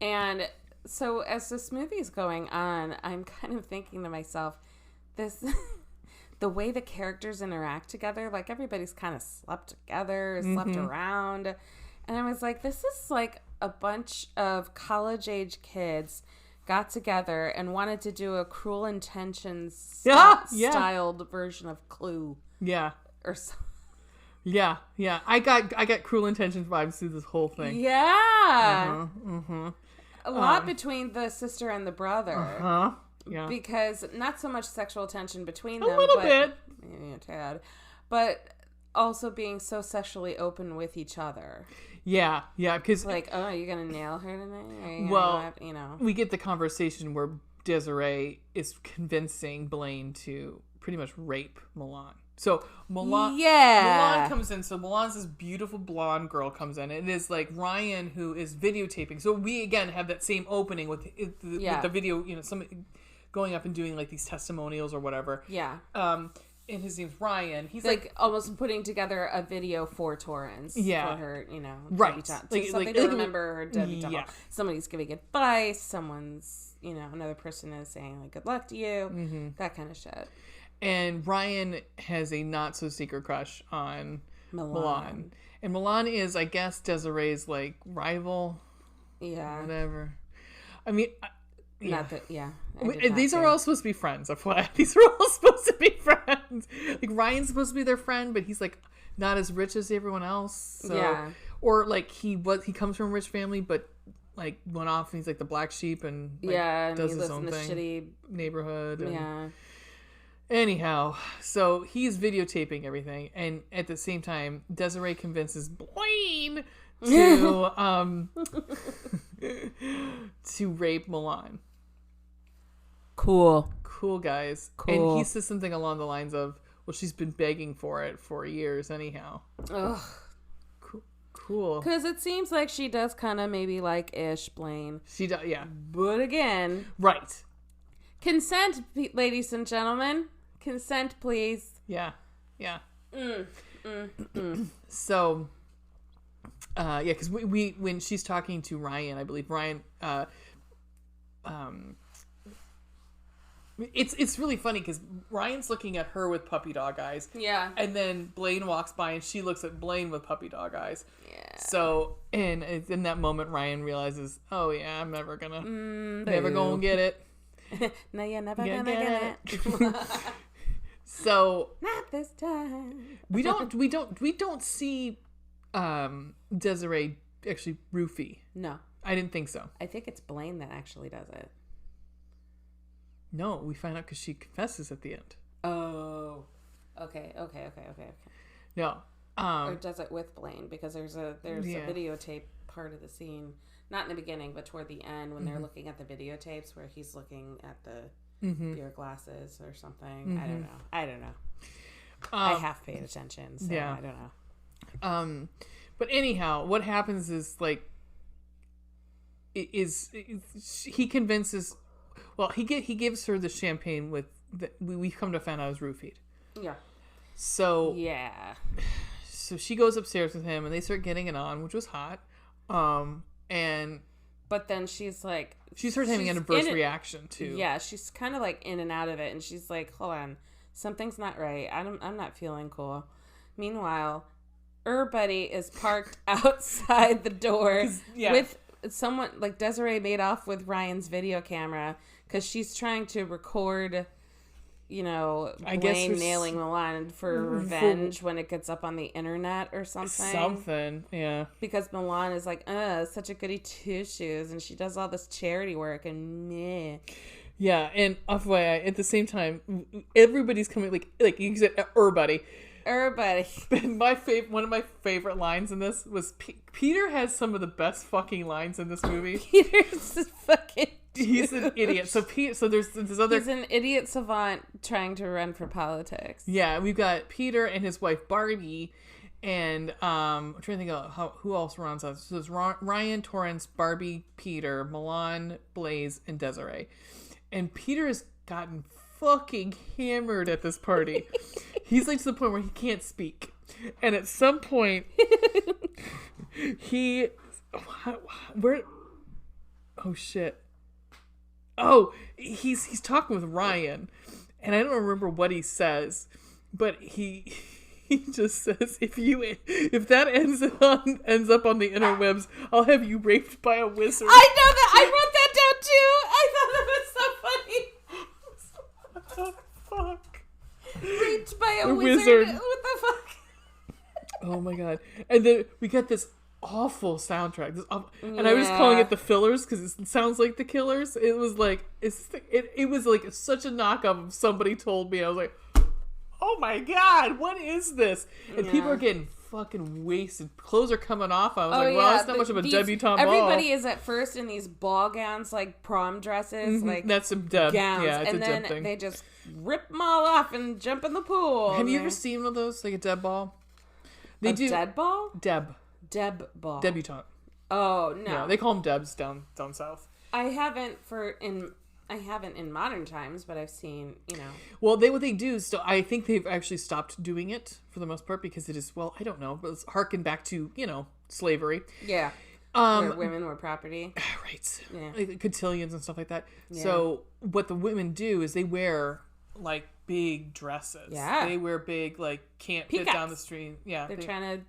And so as this movie's going on, I'm kind of thinking to myself, the way the characters interact together, like everybody's kind of slept together, slept around. And I was like, this is like a bunch of college-age kids got together and wanted to do a Cruel Intentions styled version of Clue. Yeah. Or something. Yeah. I got Cruel Intentions vibes through this whole thing. Yeah. A lot between the sister and the brother. Yeah. Because not so much sexual tension between them. A little bit. Yeah, tad. But also being so sexually open with each other. Yeah, because... Like, oh, are you going to nail her tonight? Well, we get the conversation where Desiree is convincing Blaine to pretty much rape Milan. So Milan comes in. So Milan's this beautiful blonde girl comes in. It is like Ryan who is videotaping. So we again have that same opening with the video. Some going up and doing like these testimonials or whatever. Yeah. And his name's Ryan. He's like almost putting together a video for Torrance. Yeah. For her, right. Something to remember her debutante. Yeah. Somebody's giving advice. Someone's, another person is saying like, good luck to you. That kind of shit. And Ryan has a not so secret crush on Milan. And Milan is, I guess, Desiree's like rival. Yeah. Whatever. I mean, not that. Yeah. These are all supposed to be friends. These are all supposed to be friends. Like Ryan's supposed to be their friend, but he's like not as rich as everyone else. So, yeah. Or like he comes from a rich family, but like went off and he's like the black sheep and does his own thing. Shitty neighborhood. Yeah. Anyhow, so he's videotaping everything, and at the same time, Desiree convinces Blaine to to rape Milan. Cool, guys. Cool. And he says something along the lines of, "Well, she's been begging for it for years, anyhow." Ugh. Cool. Because it seems like she does kind of maybe like ish Blaine. She does, yeah. But again, right. Consent, ladies and gentlemen. Consent, please. Yeah. So, because we when she's talking to Ryan, I believe Ryan, it's really funny because Ryan's looking at her with puppy dog eyes. Yeah. And then Blaine walks by and she looks at Blaine with puppy dog eyes. Yeah. So, and in that moment, Ryan realizes, oh yeah, I'm never gonna get it. No, you're never gonna get it. So not this time. we don't see Desiree actually roofie. No, I didn't think so. I think it's Blaine that actually does it. No, we find out because she confesses at the end. Oh, okay. No, or does it with Blaine because there's a videotape part of the scene, not in the beginning, but toward the end when they're looking at the videotapes where he's looking at the beer glasses or something. I don't know. I half paid attention, so I don't know. But anyhow, what happens is like, he convinces. Well, he gives her the champagne with we've come to find out is roofied. Yeah. So yeah. So she goes upstairs with him, and they start getting it on, which was hot. But then she's like... She starts having an adverse reaction, too. Yeah, she's kind of like in and out of it. And she's like, hold on. Something's not right. I'm not feeling cool. Meanwhile, her buddy is parked outside the door with someone... Like, Desiree made off with Ryan's video camera because she's trying to record... Blaine nailing Milan for revenge when it gets up on the internet or something. Yeah. Because Milan is like, such a goody two-shoes, and she does all this charity work, and meh. Yeah, and FYI, at the same time, everybody's coming, like you said, everybody. One of my favorite lines in this was, Peter has some of the best fucking lines in this movie. Peter's a fucking... He's an idiot. So there's this other... He's an idiot savant trying to run for politics. Yeah, we've got Peter and his wife Barbie, And I'm trying to think of who else runs us. So there's Ryan, Torrance, Barbie, Peter, Milan, Blaze, and Desiree. And Peter has gotten fucking hammered at this party. He's like to the point where he can't speak. And at some point, oh shit. Oh, he's talking with Ryan, and I don't remember what he says, but he just says, if that ends up on the interwebs, I'll have you raped by a wizard. I know that. I wrote that down too. I thought that was so funny. What the fuck? Raped by a wizard. What the fuck? Oh my god! And then we got this awful soundtrack, and I was calling it the fillers because it sounds like the Killers. It was like it was like such a knockoff of Somebody Told Me. I was like, oh my god, what is this? And people are getting fucking wasted. Clothes are coming off. I was like, well, it's not much of a debutante ball. Everybody is at first in these ball gowns, like prom dresses, like that's a deb. Gowns, yeah, it's and a then deb thing. they just rip them all off and jump in the pool. Have you ever seen one of those, like a deb ball? They do dead ball? Deb ball. Debutante. Oh no. Yeah, they call them debs down south. I haven't in modern times, but I've seen, Well, what they do is I think they've actually stopped doing it for the most part because it is, well, I don't know, but it's harken back to, slavery. Yeah. Where women were property. Right. Yeah. Like cotillions and stuff like that. Yeah. So what the women do is they wear like big dresses. Yeah. They wear big, like, can't Peacocks. fit down the street. Yeah. They're trying to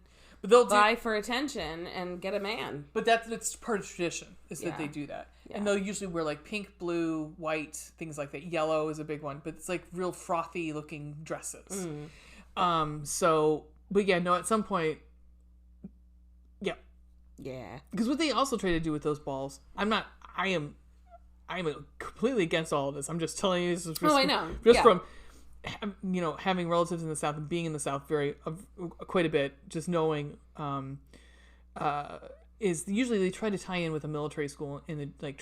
they'll vie for attention and get a man. But that's part of tradition is that they do that. Yeah. And they'll usually wear like pink, blue, white, things like that. Yellow is a big one, but it's like real frothy looking dresses. But yeah, no, at some point, yeah. Yeah. Because what they also try to do with those balls, I am completely against all of this. I'm just telling you this is I know. from having relatives in the South and being in the South quite a bit, just knowing is usually they try to tie in with a military school and they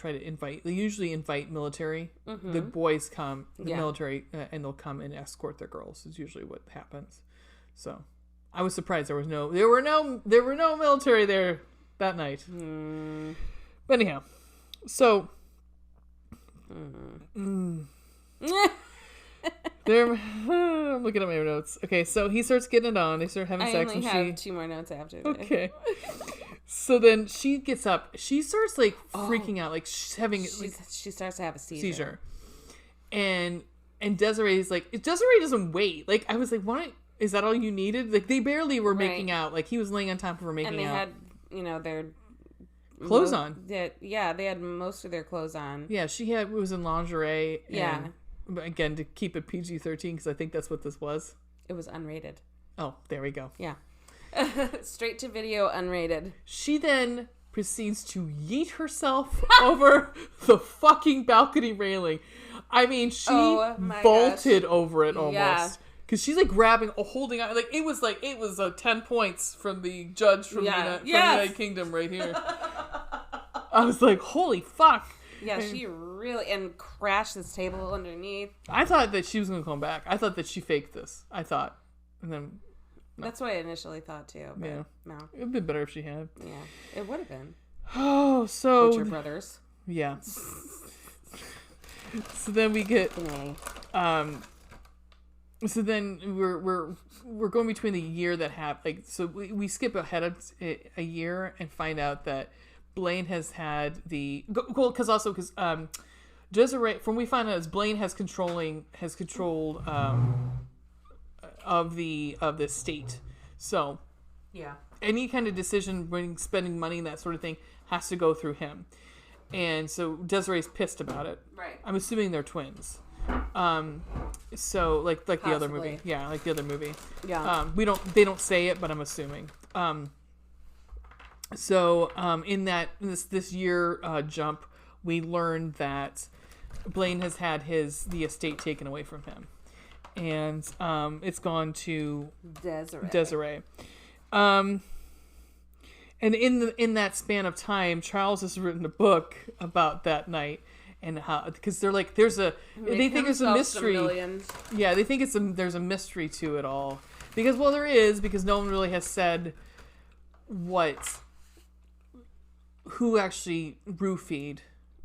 usually invite military. Mm-hmm. The boys come, military, and they'll come and escort their girls is usually what happens. So I was surprised there were no military there that night. But anyhow, so I'm looking at my notes. Okay, so he starts getting it on. They start having sex. I only have 2 more notes after this. Okay. So then she gets up. She starts like freaking out, like she's having. She starts to have a seizure. And Desiree's like, Desiree doesn't wait. Like I was like, what? Is that all you needed? Like they barely were making out. Like he was laying on top of her making out. And they had, their clothes on. They had most of their clothes on. Yeah, it was in lingerie. Yeah. Again, to keep it PG-13 because I think that's what this was. It was unrated. Oh, there we go. Yeah. Straight to video, unrated. She then proceeds to yeet herself over the fucking balcony railing. I mean, she vaulted over it almost. Yeah. Because she's like holding on. Like it was 10 points from the judge from the United Kingdom right here. I was like, holy fuck. Yeah, she really crashed this table underneath. I thought that she was going to come back. I thought that she faked this. And then... No. That's what I initially thought, too. But no. It would have been better if she had. Yeah, it would have been. Oh, so... Butcher Brothers. Yeah. So then we get... So then we're going between the year that happened. So we skip ahead of a year and find out that Blaine has had because Desiree, from we find out is Blaine has controlled of the state. So yeah, any kind of decision when spending money and that sort of thing has to go through him. And so Desiree's pissed about it. Right. I'm assuming they're twins. So like the other movie. Yeah, like the other movie. Yeah. They don't say it, but I'm assuming. In this year jump, we learned that Blaine has had the estate taken away from him, and it's gone to Desiree. And in that span of time, Charles has written a book about that night and how, because they're like, they think there's a mystery. Yeah, they think there's a mystery to it all. Because, well, there is, because no one really has said who actually roofied.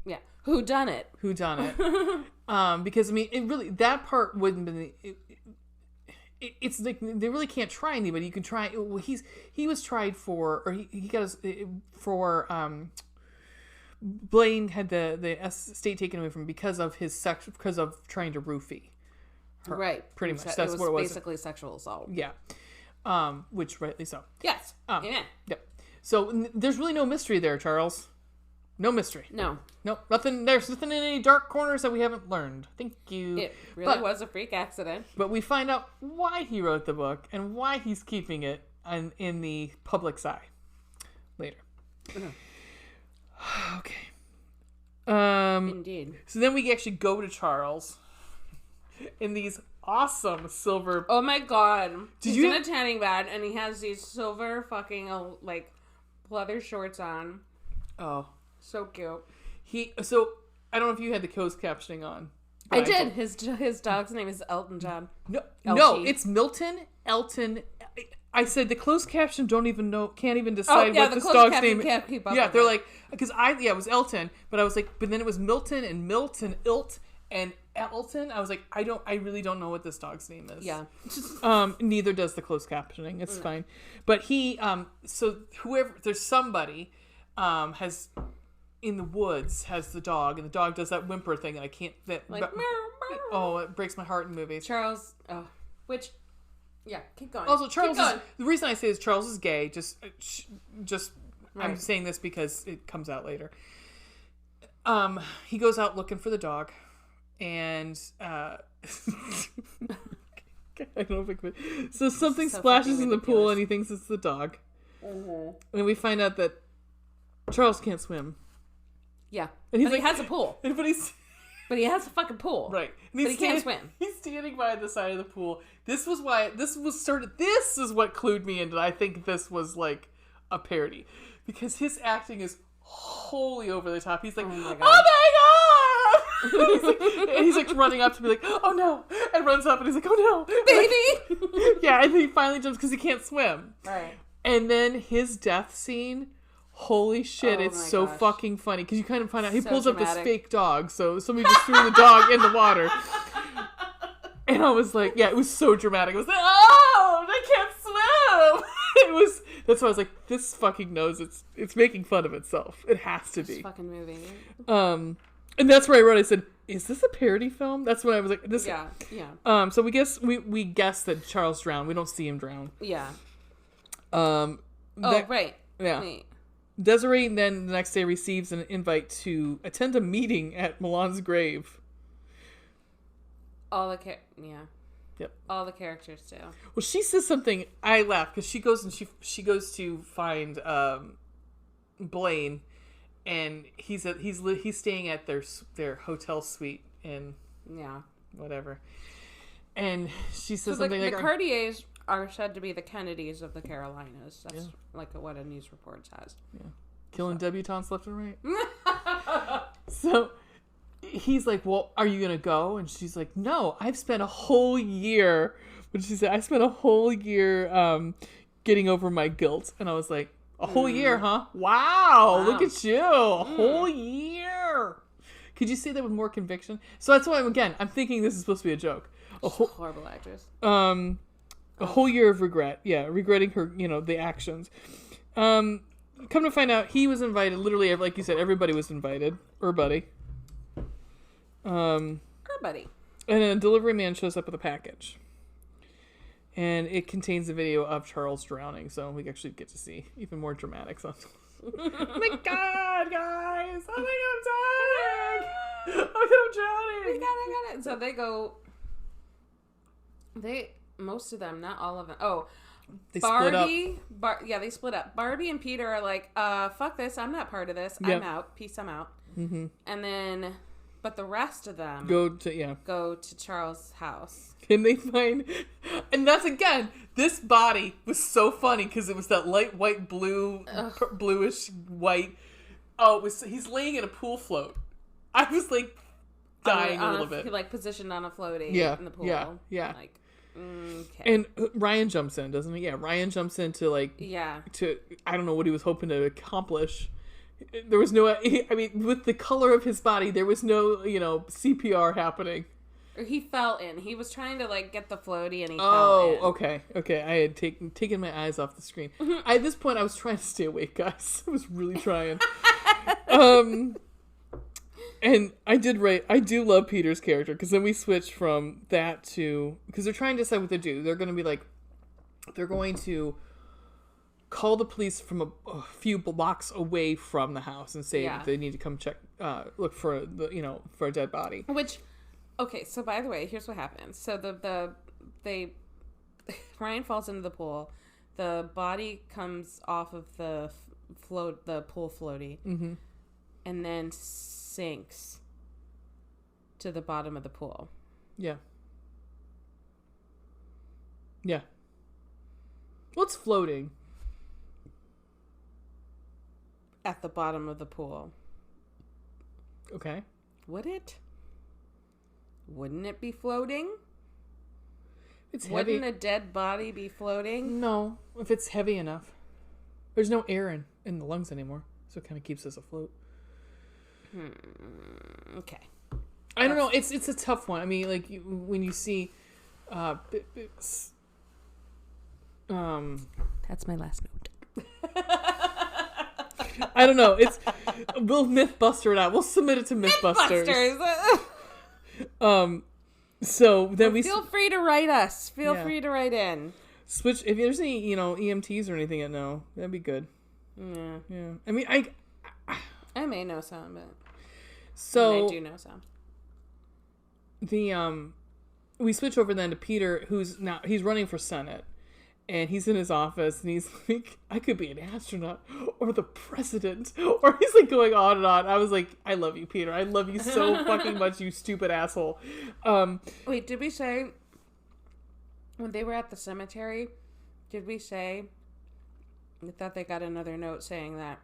Yeah. Who done it? Because, I mean, it really, that part wouldn't have been, it's like, they really can't try anybody. You can try, well, he was tried for, or he got his, for, Blaine had the estate taken away from him because of because of trying to roofie her. Right. Pretty much. That's what it was. Basically sexual assault. Yeah. Which rightly so. Yes. Amen. Yep. So there's really no mystery there, Charles. No mystery. No. Nope. Nothing. There's nothing in any dark corners that we haven't learned. Thank you. It really was a freak accident. But we find out why he wrote the book and why he's keeping it in the public's eye later. Okay. Indeed. So then we actually go to Charles in these awesome silver. Oh my god! He's in a tanning bed and he has these silver fucking like leather shorts on. Oh, so cute. So I don't know if you had the closed captioning on. I did. His dog's name is Elton John. No, it's Milton Elton. I said the closed caption can't even decide what this dog's name is. Can't keep up yeah, with they're it. like, because it was Elton, but I was like, but then it was Milton and Ilt and Elton. I was like, I really don't know what this dog's name is. Yeah. Neither does the closed captioning. It's fine. But so there's somebody, has in the woods has the dog, and the dog does that whimper thing, and I can't, it breaks my heart in movies. Charles, yeah, keep going. Also, the reason I say is Charles is gay. Just right. I'm saying this because it comes out later. He goes out looking for the dog, and I don't know if I could. So something splashes in the pool, and he thinks it's the dog. Mm-hmm. And we find out that Charles can't swim. Yeah, but he has a pool. But he has a fucking pool. Right. But he can't swim. He's standing by the side of the pool. This is what clued me into. I think this was like a parody. Because his acting is wholly over the top. He's like, oh my god! he's like running up to be like, oh no! And runs up and he's like, oh no! Baby! Yeah, and then he finally jumps because he can't swim. Right. And then his death scene, holy shit, it's so fucking funny. Because you kind of find out, he pulls up this fake dog. So somebody just threw the dog in the water. And I was like, yeah, it was so dramatic. I was like, oh, they can't swim! That's why I was like, this fucking knows it's making fun of itself. It has to be. This fucking movie. And that's where I wrote, I said, is this a parody film? That's when I was like, this. Yeah. So we guess that Charles drowned. We don't see him drown. Yeah. Right. Yeah. Wait. Desiree then the next day receives an invite to attend a meeting at Milan's grave. Yep. All the characters do. Well, she says something. I laugh because she goes to find Blaine, and he's staying at their hotel suite in whatever, and she says something like the Cartiers are said to be the Kennedys of the Carolinas. That's like what a news report says. Yeah, killing debutantes left and right. So he's like, well, are you gonna go? And she's like, no, I've spent a whole year. But she said, I spent a whole year getting over my guilt. And I was like, a whole year, huh? Wow, look at you, a whole year. Could you say that with more conviction? So that's why I'm thinking this is supposed to be a joke. Horrible actress. A whole year of regret. Yeah, regretting her, the actions. Come to find out, he was invited. Literally, like you said, everybody was invited. Her buddy. Her buddy. And a delivery man shows up with a package. And it contains a video of Charles drowning, so we actually get to see even more dramatics on. Oh my god, guys! Oh my god, I'm dying! Oh my god, I'm drowning! I got it. So they go. Most of them, not all of them. Oh, they Barbie. Split up. They split up. Barbie and Peter are like, fuck this. I'm not part of this. Yep. I'm out. Peace. I'm out. Mm-hmm. And then, but the rest of them go to Charles' house. And they find, and that's again, this body was so funny because it was that light white bluish white. Oh, he's laying in a pool float. I was like dying a little bit. He like positioned on a floaty in the pool. Yeah. Like, Okay. And Ryan jumps in, doesn't he? Yeah, Ryan jumps in to I don't know what he was hoping to accomplish. There was no, I mean, with the color of his body, there was no, CPR happening. Or he fell in. He was trying to, get the floaty, and he fell in. Okay. Okay. I had taken my eyes off the screen. At this point, I was trying to stay awake, guys. I was really trying. And I do love Peter's character, because then we switch from that to, because they're trying to decide what to do. They're going to be they're going to call the police from a few blocks away from the house and say that they need to come check, look for for a dead body. Which, okay, so by the way, here's what happens. So Ryan falls into the pool. The body comes off of the pool floaty, and then sinks to the bottom of the pool. Yeah. Yeah. Well, it's floating. At the bottom of the pool. Okay. Would it? Wouldn't it be floating? It's Wouldn't heavy. a dead body be floating? No, if it's heavy enough. There's no air in the lungs anymore, so it kind of keeps us afloat. Okay. I don't know. It's a tough one. I mean, when you see, that's my last note. I don't know. We'll Mythbuster it out. We'll submit it to Mythbusters. So then feel free to write us. Feel free to write in. Switch if there's any EMTs or anything I know, that'd be good. Yeah. I mean, I may know some, but I do know some. We switch over then to Peter, he's running for Senate, and he's in his office, and he's like, I could be an astronaut or the president, or he's going on and on. I was like, I love you, Peter. I love you so fucking much, you stupid asshole. Wait, did we say when they were at the cemetery? Did we say? I thought they got another note saying that.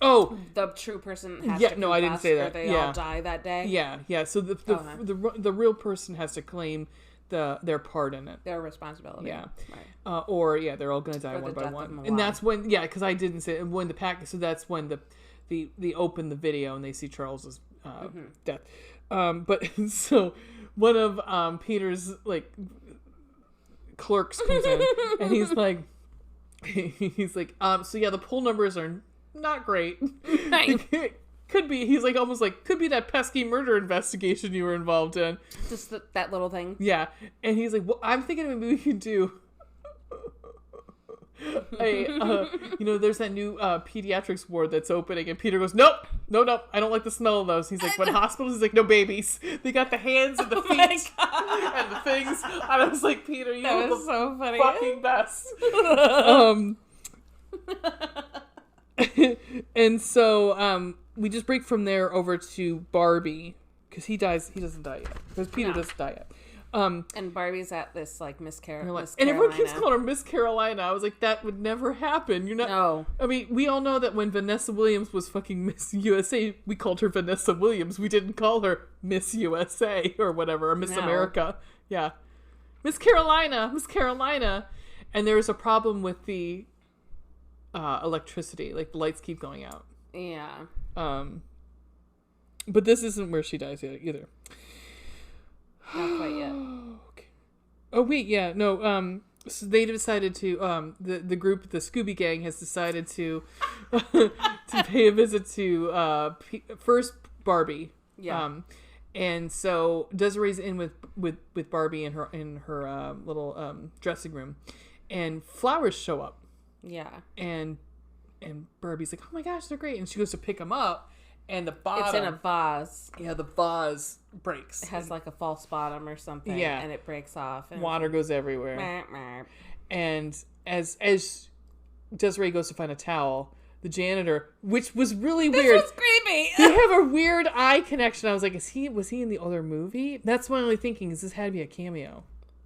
Oh, the true person has to confess, no, I didn't say that. Or they all die that day. Yeah. So the real person has to claim their part in it, their responsibility. Yeah, right. They're all going to die one by one, and that's when because I didn't say when the pack. So that's when they open the video and they see Charles's death. But so one of Peter's clerks comes in and he's like, so yeah, the poll numbers are not great. Could be. He's could be that pesky murder investigation you were involved in. Just that little thing. Yeah, and he's like, well, I'm thinking maybe we can do. There's that new pediatrics ward that's opening, and Peter goes, nope, I don't like the smell of those. He's like, when hospitals, he's like, no babies. They got the hands and the feet and the things. And I was like, Peter, you are the so funny. Fucking best. And so we just break from there over to Barbie, because he doesn't die yet, because Peter doesn't die yet. And Barbie's at this Miss Carolina. And everyone keeps calling her Miss Carolina. I was like, that would never happen. You're not. No. I mean, we all know that when Vanessa Williams was fucking Miss USA, we called her Vanessa Williams. We didn't call her Miss USA or whatever, or Miss America. Yeah. Miss Carolina. And there was a problem with the electricity. The lights keep going out. Yeah. But this isn't where she dies yet either. Not quite yet. Okay. Oh wait, yeah, no. So they decided to the group, the Scooby Gang, has decided to to pay a visit to first Barbie. Yeah. And so Desiree's in with Barbie in her little dressing room, and flowers show up. Yeah. And Barbie's like, oh my gosh, they're great, and she goes to pick them up. And the bottom... It's in a vase. Yeah, the vase breaks. It has a false bottom or something. Yeah. And it breaks off. And water goes everywhere. And as Desiree goes to find a towel, the janitor, which was really weird. This was creepy. They have a weird eye connection. I was like, was he in the other movie? That's what I'm only thinking. Is this had to be a cameo?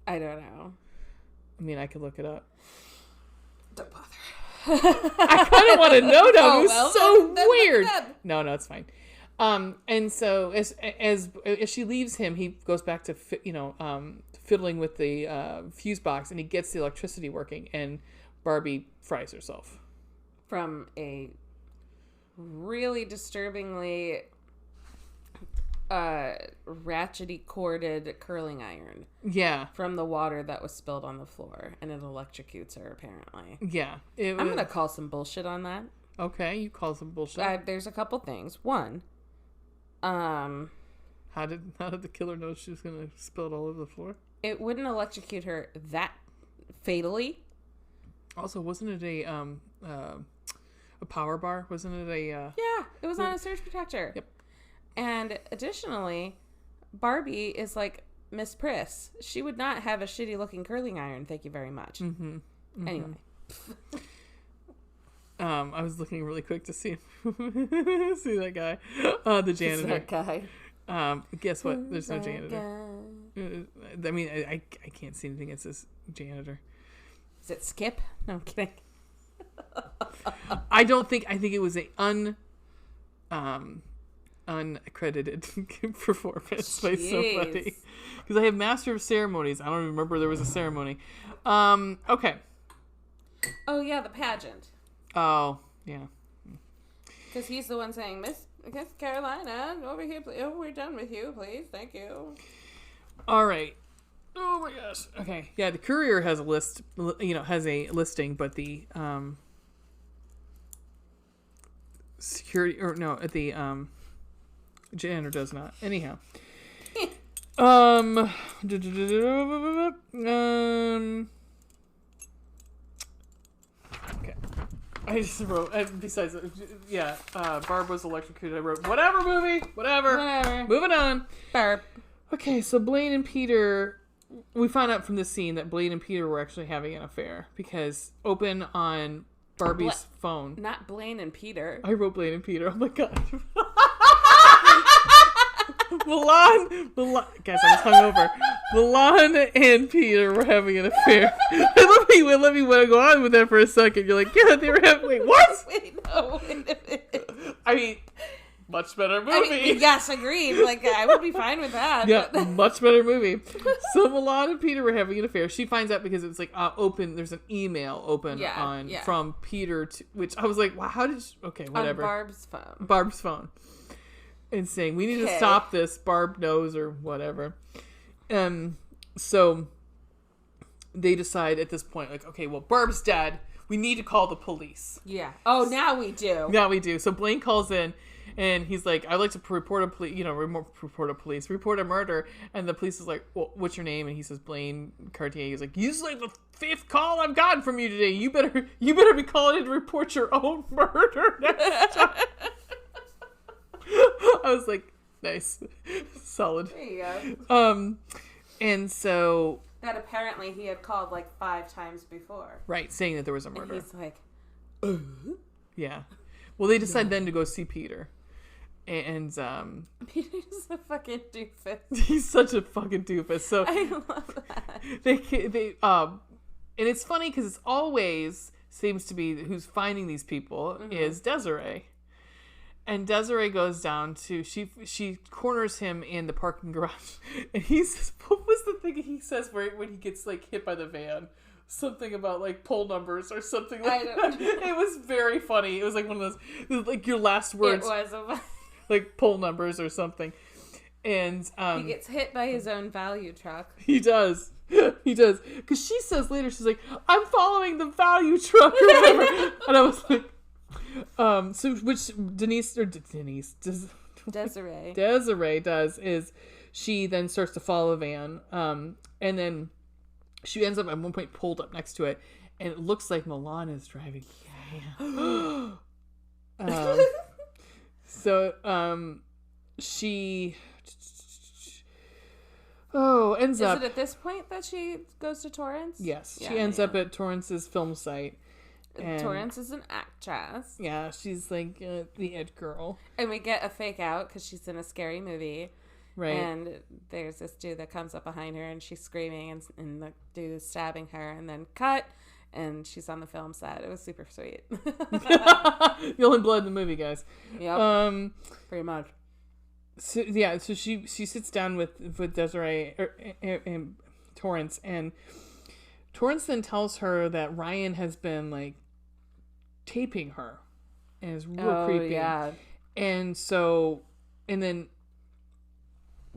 I don't know. I mean, I could look it up. Don't bother. I kind of want to know now. It was so weird. No, it's fine. And so as she leaves him, he goes back to fiddling with the fuse box, and he gets the electricity working, and Barbie fries herself. From a really disturbingly ratchety corded curling iron. Yeah. From the water that was spilled on the floor, and it electrocutes her, apparently. Yeah. I'm going to call some bullshit on that. Okay, you call some bullshit. There's a couple things. One, how did the killer know she was going to spill it all over the floor? It wouldn't electrocute her that fatally. Also, wasn't it a power bar? Wasn't it a... Yeah, it was on a surge protector. Yep. And additionally, Barbie is like Miss Priss. She would not have a shitty looking curling iron. Thank you very much. Mm-hmm. Mm-hmm. Anyway. I was looking really quick to see that guy. The janitor. That guy. Guess what? There's no janitor. I mean, I can't see anything that says janitor. Is it Skip? No, I'm kidding. I think it was a unaccredited performance by somebody. Because I have Master of Ceremonies. I don't even remember there was a ceremony. Okay. Oh, yeah, the pageant. Oh, yeah. Because he's the one saying, Miss Carolina, over here, please. Oh, we're done with you, please. Thank you. All right. Oh, my gosh. Okay. Yeah, the Courier has a list, has a listing, but the the janitor does not. Anyhow. Okay. I just wrote, besides, Barb was electrocuted. I wrote, whatever movie, whatever. Moving on. Barb. Okay, so Blaine and Peter, we found out from this scene that Blaine and Peter were actually having an affair because open on Barbie's phone. Not Blaine and Peter. I wrote Blaine and Peter. Oh my god. Milan, guys, I was hungover. Milan and Peter were having an affair. Let me go on with that for a second. You're like, yeah, they were having. Wait, what? Wait a minute. I mean, much better movie. Yes, agreed. Like, I would be fine with that. Yeah, much better movie. So Milan and Peter were having an affair. She finds out because it's like open. There's an email open from Peter to, which I was like, wow, how did? Okay, whatever. On Barb's phone. And saying, we need to stop this. Barb knows or whatever. So they decide at this point, like, okay, well, Barb's dead. We need to call the police. Yeah. Oh, now we do. Now we do. So Blaine calls in and he's like, I'd like to report a murder. And the police is like, well, what's your name? And he says, Blaine Cartier. He's like, this is like the 5th call I've gotten from you today. You better be calling in to report your own murder next time. I was like, nice. Solid. There you go. And so... That apparently he had called like 5 times before. Right, saying that there was a murder. And he's like... Yeah. Well, they decide then to go see Peter. And, Peter's a fucking doofus. He's such a fucking doofus. So... I love that. And it's funny because it's always seems to be who's finding these people is Desiree. And Desiree goes down to, she corners him in the parking garage. And he says, what was the thing he says when he gets, like, hit by the van? Something about, like, poll numbers or something like that. It was very funny. It was, like, one of those, like, your last words. It was. Like, poll numbers or something. And, he gets hit by his own value truck. He does. He does. Because she says later, she's like, I'm following the value truck or whatever. And I was like, so which Desiree does is she then starts to follow a van, and then she ends up at one point pulled up next to it, and it looks like Milan is driving the van. She ends up. Is it at this point that she goes to Torrance? Yes, she ends up at Torrance's film site. And Torrance is an actress. Yeah, she's like the it girl. And we get a fake out because she's in a scary movie. Right. And there's this dude that comes up behind her and she's screaming and the dude is stabbing her and then cut and she's on the film set. It was super sweet. The only blood in the movie, guys. Yep. Pretty much. So she sits down with Desiree and Torrance, and Torrance then tells her that Ryan has been like taping her, and is real creepy. Yeah. And then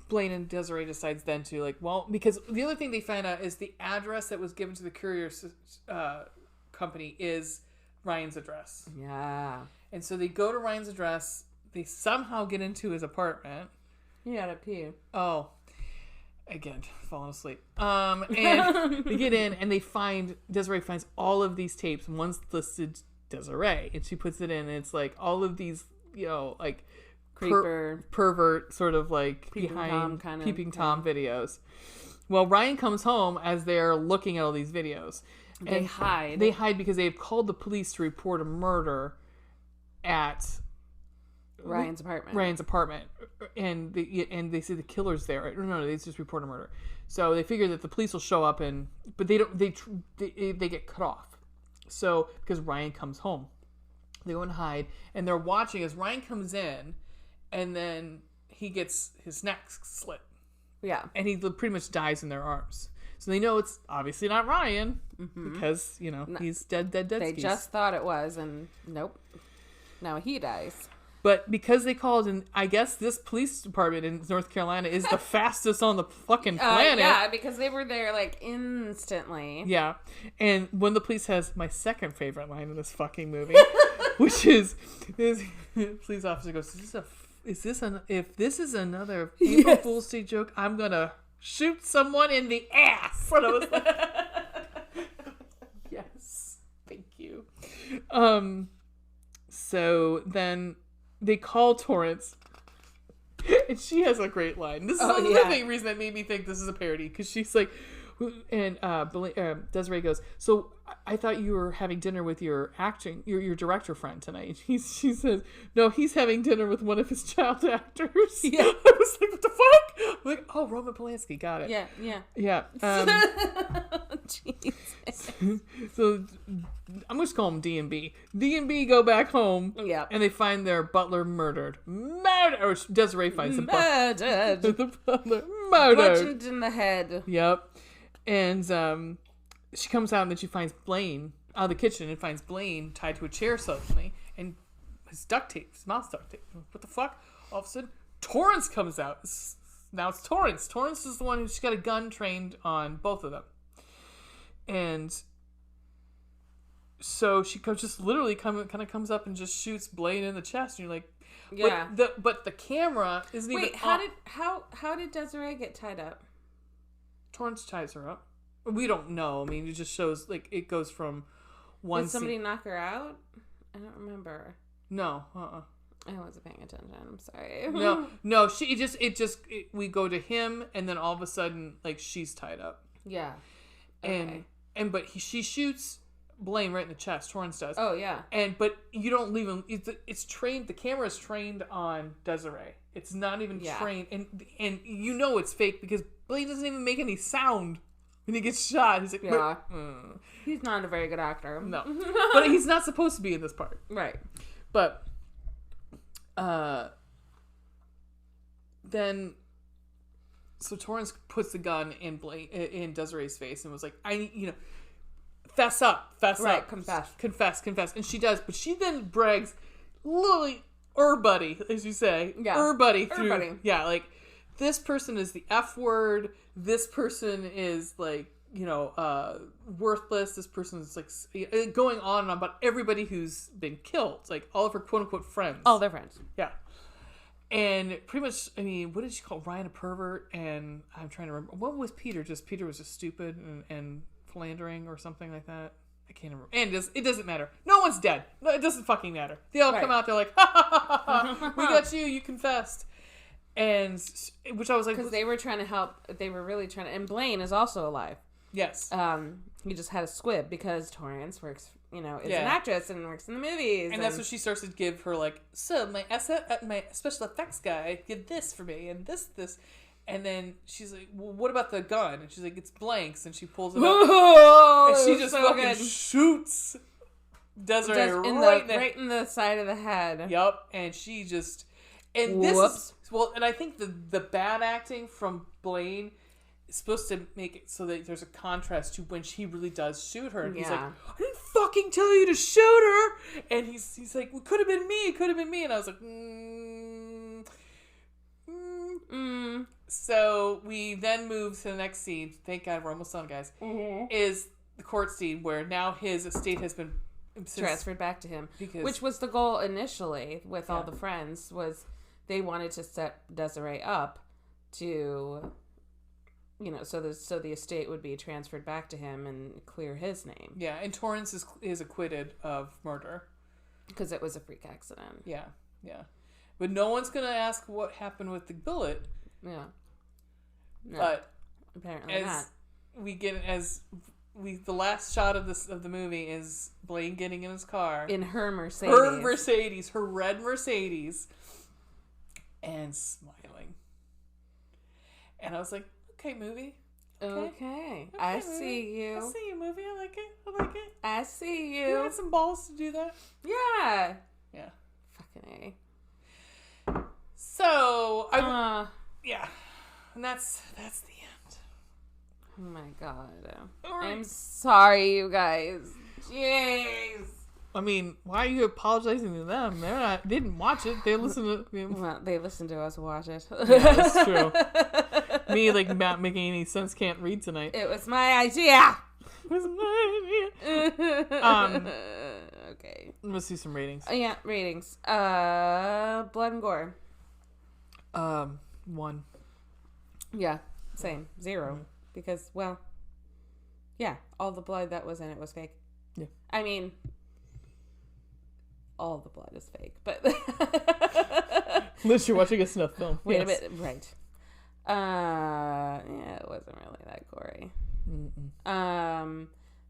Blaine and Desiree decides then to like, well, because the other thing they find out is the address that was given to the courier company is Ryan's address. Yeah. And so they go to Ryan's address. They somehow get into his apartment. You gotta pee. Oh, again, falling asleep. And they get in and Desiree finds all of these tapes. One's listed Desiree, and she puts it in, and it's like all of these, like pervert sort of like Peeping Tom videos. Well, Ryan comes home as they're looking at all these videos. They hide. They hide because they've called the police to report a murder at Ryan's apartment. And they say the killer's there. No, they just report a murder. So they figure that the police will show up, but they don't. They get cut off. So because Ryan comes home, they go and hide, and they're watching as Ryan comes in, and then he gets his neck slit. Yeah, and he pretty much dies in their arms. So they know it's obviously not Ryan because he's dead. They just thought it was, and nope. Now he dies. But because they called, and I guess this police department in North Carolina is the fastest on the fucking planet. Yeah, because they were there like instantly. Yeah. And when the police has my second favorite line in this fucking movie, which is police officer goes, if this is another April Fool's Day joke, I'm going to shoot someone in the ass. And I was like, yes, thank you. So then they call Torrance, and she has a great line. This is the reason that made me think this is a parody, because she's like, and Desiree goes, so I thought you were having dinner with your director friend tonight. She says, no, he's having dinner with one of his child actors. Yeah. I was like, what the fuck? I'm like, oh, Roman Polanski, got it. Yeah. Jesus. So I'm just call him D&B. D&B go back home. Yeah. And they find their butler murdered. Or Desiree finds the murdered. The butler murdered. Bludgeoned in the head. Yep. And she comes out, and then she finds Blaine out of the kitchen, and finds Blaine tied to a chair suddenly, and his mouth duct tape. What the fuck? All of a sudden, Torrance comes out. Now it's Torrance. Torrance is the one who's got a gun trained on both of them. And so she just literally kind of comes up and just shoots Blaine in the chest, and you're like, yeah. But the camera isn't even. Wait, how did Desiree get tied up? Torrance ties her up. We don't know. I mean, it just shows like it goes from one. Did somebody knock her out? I don't remember. No. I wasn't paying attention. I'm sorry. No. We go to him, and then all of a sudden, like, she's tied up. Yeah. Okay. But she shoots Blaine right in the chest. Torrance does. Oh yeah. But you don't leave him. It's trained. The camera is trained on Desiree. It's not even trained, and it's fake because Blaine doesn't even make any sound when he gets shot. He's like, yeah. He's not a very good actor. No, but he's not supposed to be in this part, right? But then, so Torrance puts the gun in Desiree's face and was like, fess up, right, confess, and she does, but she then brags, literally, buddy, as you say, buddy through, yeah, like, this person is the F word, this person is like, worthless, this person is like, going on and on about everybody who's been killed, like all of her quote unquote friends. All their friends. Yeah. And pretty much, I mean, what did she call Ryan a pervert? And I'm trying to remember, what was Peter? Peter was just stupid and philandering or something like that. I can't remember. And it doesn't matter. No one's dead. No, it doesn't fucking matter. They all come out, they're like, ha ha ha ha, we got you confessed. And, which I was like... Because they were trying to help, they were really trying to, and Blaine is also alive. Yes. He just had a squib because Torrance works, is an actress and works in the movies. And that's what she starts to give her, like, so my special effects guy did this for me, and this. And then she's like, well, what about the gun? And she's like, it's blanks. And she pulls it up. And she just fucking shoots Desiree right in the side of the head. Yep. And she just... And this is... Well, and I think the bad acting from Blaine supposed to make it so that there's a contrast to when she really does shoot her. And he's like, Yeah. I didn't fucking tell you to shoot her. And he's like, it could have been me. It could have been me. And I was like, So we then move to the next scene. Thank God we're almost done, guys. Is the court scene where now his estate has been transferred back to him, which was the goal initially with all the friends. Was they wanted to set Desiree up to, so the estate would be transferred back to him and clear his name. Yeah, and Torrance is acquitted of murder because it was a freak accident. Yeah, but no one's gonna ask what happened with the bullet. Yeah, no, but apparently not. The last shot of the movie is Blaine getting in his car in her Mercedes, her red Mercedes, and smiling. And I was like, okay, movie. Okay. I movie. See you. I see you, movie. I like it. I see you. You had some balls to do that. Yeah. Yeah. Fucking A. So, yeah. And that's the end. Oh my God. Right. I'm sorry, you guys. Jeez. I mean, why are you apologizing to them? They didn't watch it. They listened to... Well, they listened to us watch it. Yeah, that's true. Me, not making any sense, can't read tonight. It was my idea. It was my idea. Okay. Let's do some ratings. Yeah, ratings. Blood and gore. 1. Yeah, same. 0. Because, well, yeah, all the blood that was in it was fake. Yeah. I mean, all the blood is fake, but... Unless you're watching a snuff film. Wait a bit, right. Yeah, it wasn't really that gory.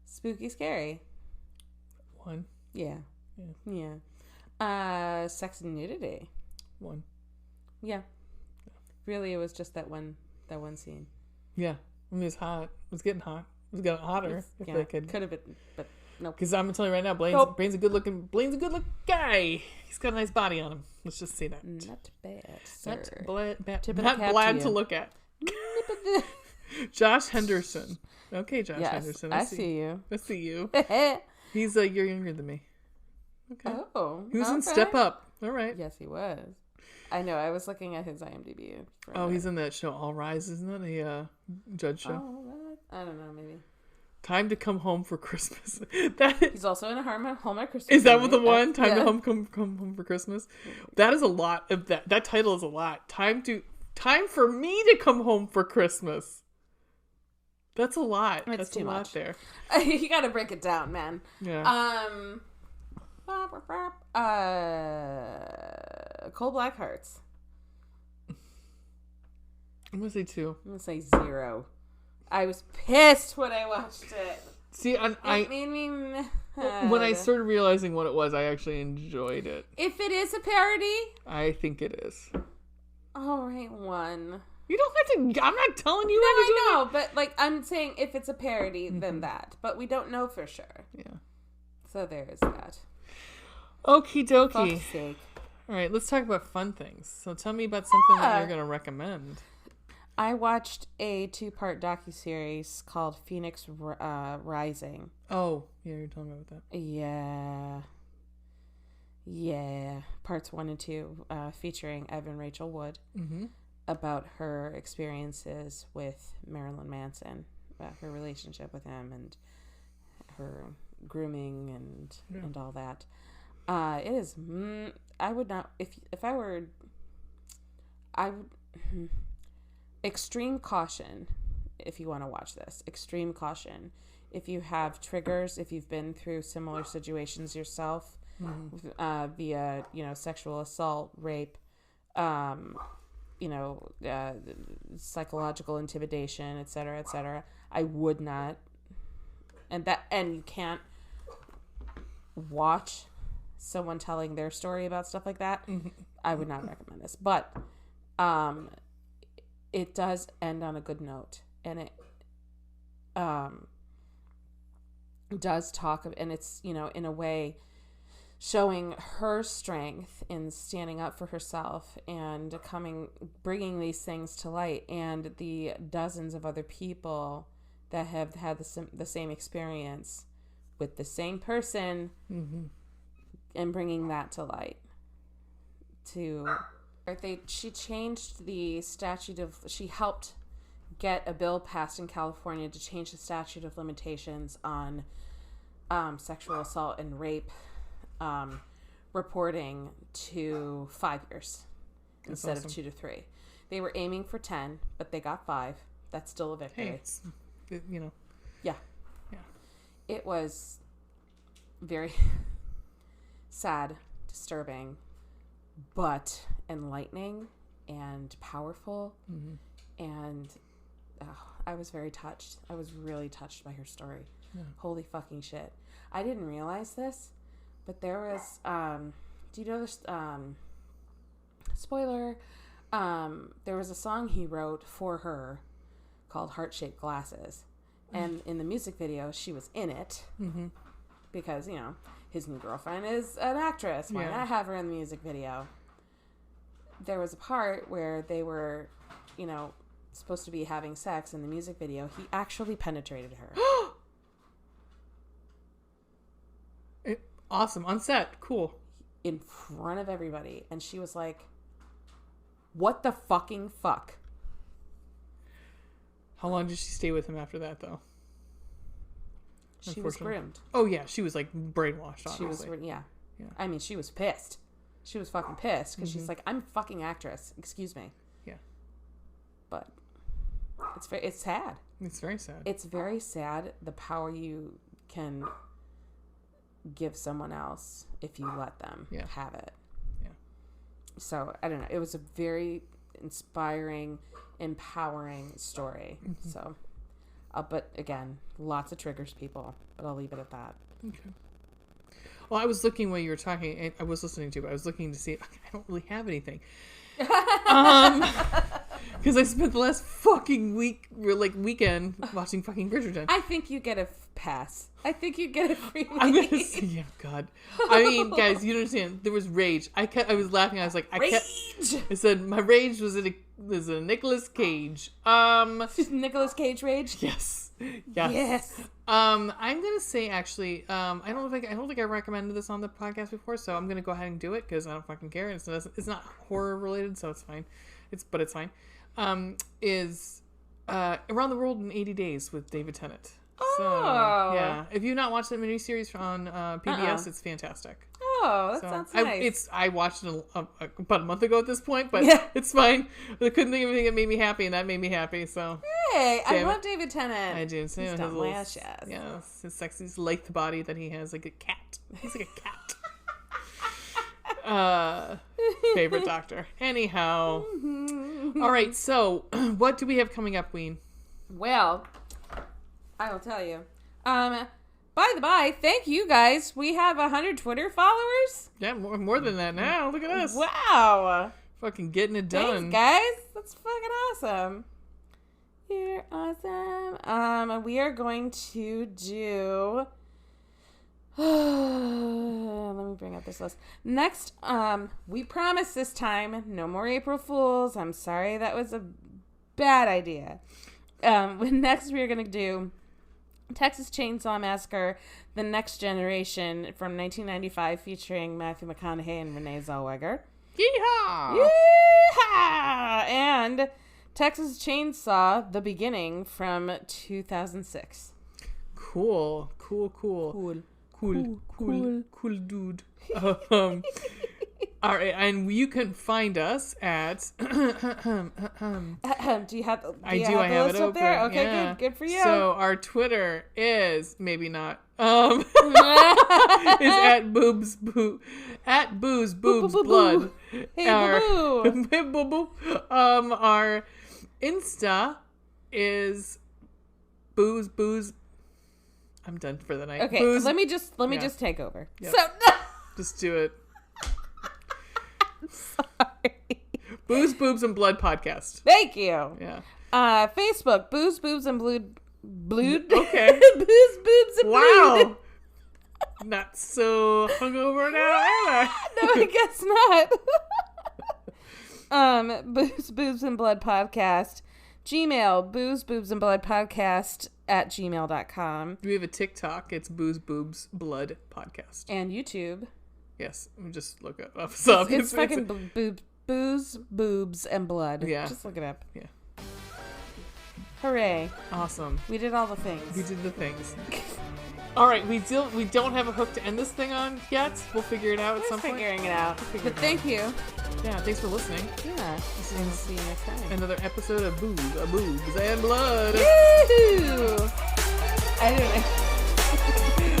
Spooky scary. 1. Yeah. Sex and nudity. 1. Yeah. Really, it was just that one scene. Yeah. I mean, it was hot. It was getting hot. It was getting hotter. Could have been, but nope. Because I'm going to tell you right now, Blaine's a good-looking guy. He's got a nice body on him. Let's just say that. Not bad, sir. Not bland to look at. Josh Henderson. Okay, Josh Henderson. I see you. I see you. He's a year younger than me. Okay. Oh. He was in Step Up. All right. Yes, he was. I know. I was looking at his IMDb. He's in that show All Rise, isn't it? A judge show? Oh, I don't know. Maybe. Time to Come Home for Christmas. He's also in a Hallmark Christmas. Is that what the one? Time to come home for Christmas. That is a lot of that. That title is a lot. Time for me to come home for Christmas. That's a lot. It's That's too a lot much. there. You got to break it down, man. Yeah. Cold Black Hearts. I'm gonna say 2. I'm gonna say 0. I was pissed when I watched it. See, It made me mad. when I started realizing what it was, I actually enjoyed it. If it is a parody, I think it is. all right, 1. You don't have to. I'm not telling you. No, how to do I know, but I'm saying if it's a parody, then that. But we don't know for sure. Yeah. So there's that. Okie dokie. Fuck's sake. All right, let's talk about fun things. So tell me about something that you're going to recommend. I watched a 2-part docuseries called Phoenix Rising. Oh, yeah, you're telling me about that. Yeah. Parts 1 and 2, featuring Evan Rachel Wood, about her experiences with Marilyn Manson, about her relationship with him and her grooming and all that. It is. I would not. If I were. I would. Extreme caution if you want to watch this. Extreme caution if you have triggers, if you've been through similar situations yourself, via sexual assault, rape, psychological intimidation, etc. I would not, and you can't watch someone telling their story about stuff like that. I would not recommend this, but it does end on a good note, and it does talk, and it's in a way showing her strength in standing up for herself and bringing these things to light, and the dozens of other people that have had the same experience with the same person, and bringing that to light. She changed the she helped get a bill passed in California to change the statute of limitations on sexual assault and rape reporting to 5 years instead of 2 to 3. They were aiming for 10, but they got 5. That's still a victory. Hey, it's, Yeah. It was very sad, disturbing, but enlightening and powerful. And I was very touched. I was really touched by her story. Yeah. Holy fucking shit. I didn't realize this, but there was, do you know this, spoiler, there was a song he wrote for her called Heart-Shaped Glasses. And in the music video, she was in it because, his new girlfriend is an actress. Why not have her in the music video? There was a part where they were, supposed to be having sex in the music video. He actually penetrated her. Awesome. On set. Cool. In front of everybody. And she was like, what the fucking fuck? How long did she stay with him after that, though? She was groomed. Oh, yeah. She was, like, brainwashed, obviously. She was, yeah. I mean, she was pissed. She was fucking pissed because she's like, I'm a fucking actress. Excuse me. Yeah. But it's sad. It's very sad. It's very sad the power you can give someone else if you let them have it. Yeah. So, I don't know. It was a very inspiring, empowering story. So, but again, lots of triggers, people. But I'll leave it at that. Okay. Well, I was looking while you were talking. I was listening to you, but I was looking to see. I don't really have anything. Because I spent the last fucking weekend watching fucking Bridgerton. I think you get a pass. I think you get a free week. I'm gonna say, yeah, God. I mean, guys, you don't understand. There was rage. I was laughing. I was like, rage. I said my rage was a Nicolas Cage. Nicolas Cage rage. Yes. I'm gonna say actually, I don't think I recommended this on the podcast before, so I'm gonna go ahead and do it because I don't fucking care. It's not horror related, so it's fine. It's fine. Is Around the World in 80 Days with David Tennant. So, yeah. If you've not watched that miniseries on PBS, it's fantastic. Oh, that sounds nice. I watched it about a month ago at this point, but it's fine. I couldn't think of anything that made me happy, and that made me happy. So, hey, I love David Tennant. I do. So he's delicious. His sexy, lithe body that he has, like a cat. He's like a cat. Favorite doctor. Anyhow, all right. So, what do we have coming up, Ween? Well, I will tell you. By the by, thank you guys. We have 100 Twitter followers. Yeah, more than that now. Look at us. Wow. Fucking getting it done. Thanks, guys. That's fucking awesome. You're awesome. We are going to do... let me bring up this list. Next, we promise this time, no more April Fools. I'm sorry, that was a bad idea. Next, we are going to do Texas Chainsaw Massacre, The Next Generation from 1995, featuring Matthew McConaughey and Renee Zellweger. Yeehaw! Yeehaw! And Texas Chainsaw, The Beginning from 2006. Cool dude. All right, and you can find us at. Do you have? I have it open. There? Okay, yeah. good for you. So our Twitter is maybe not. Is at booze blood. Hey, boo. Our Insta is booze. I'm done for the night. Okay, booze. let me just take over. Yep. So just do it. Sorry. Booze, Boobs, and Blood podcast. Thank you. Yeah. Facebook, Booze, Boobs, and Blood. Okay. Booze, Boobs, and Blood. Wow. Not so hungover now, am I? No, I guess not. Booze, Boobs, and Blood Podcast. Gmail, Booze, Boobs, and Blood Podcast @gmail.com. We have a TikTok. It's Booze, Boobs, Blood Podcast. And YouTube. Yes, just look it up. It's fucking Booze, Boobs, and Blood. Yeah. Just look it up. Yeah. Hooray. Awesome. We did all the things. We did the things. All right, we don't have a hook to end this thing on yet. We'll figure it out at some point. Figuring it out. But thank you. Yeah, thanks for listening. Yeah. And see you next time. Another episode of Boobs, and Blood. Woo! I don't know.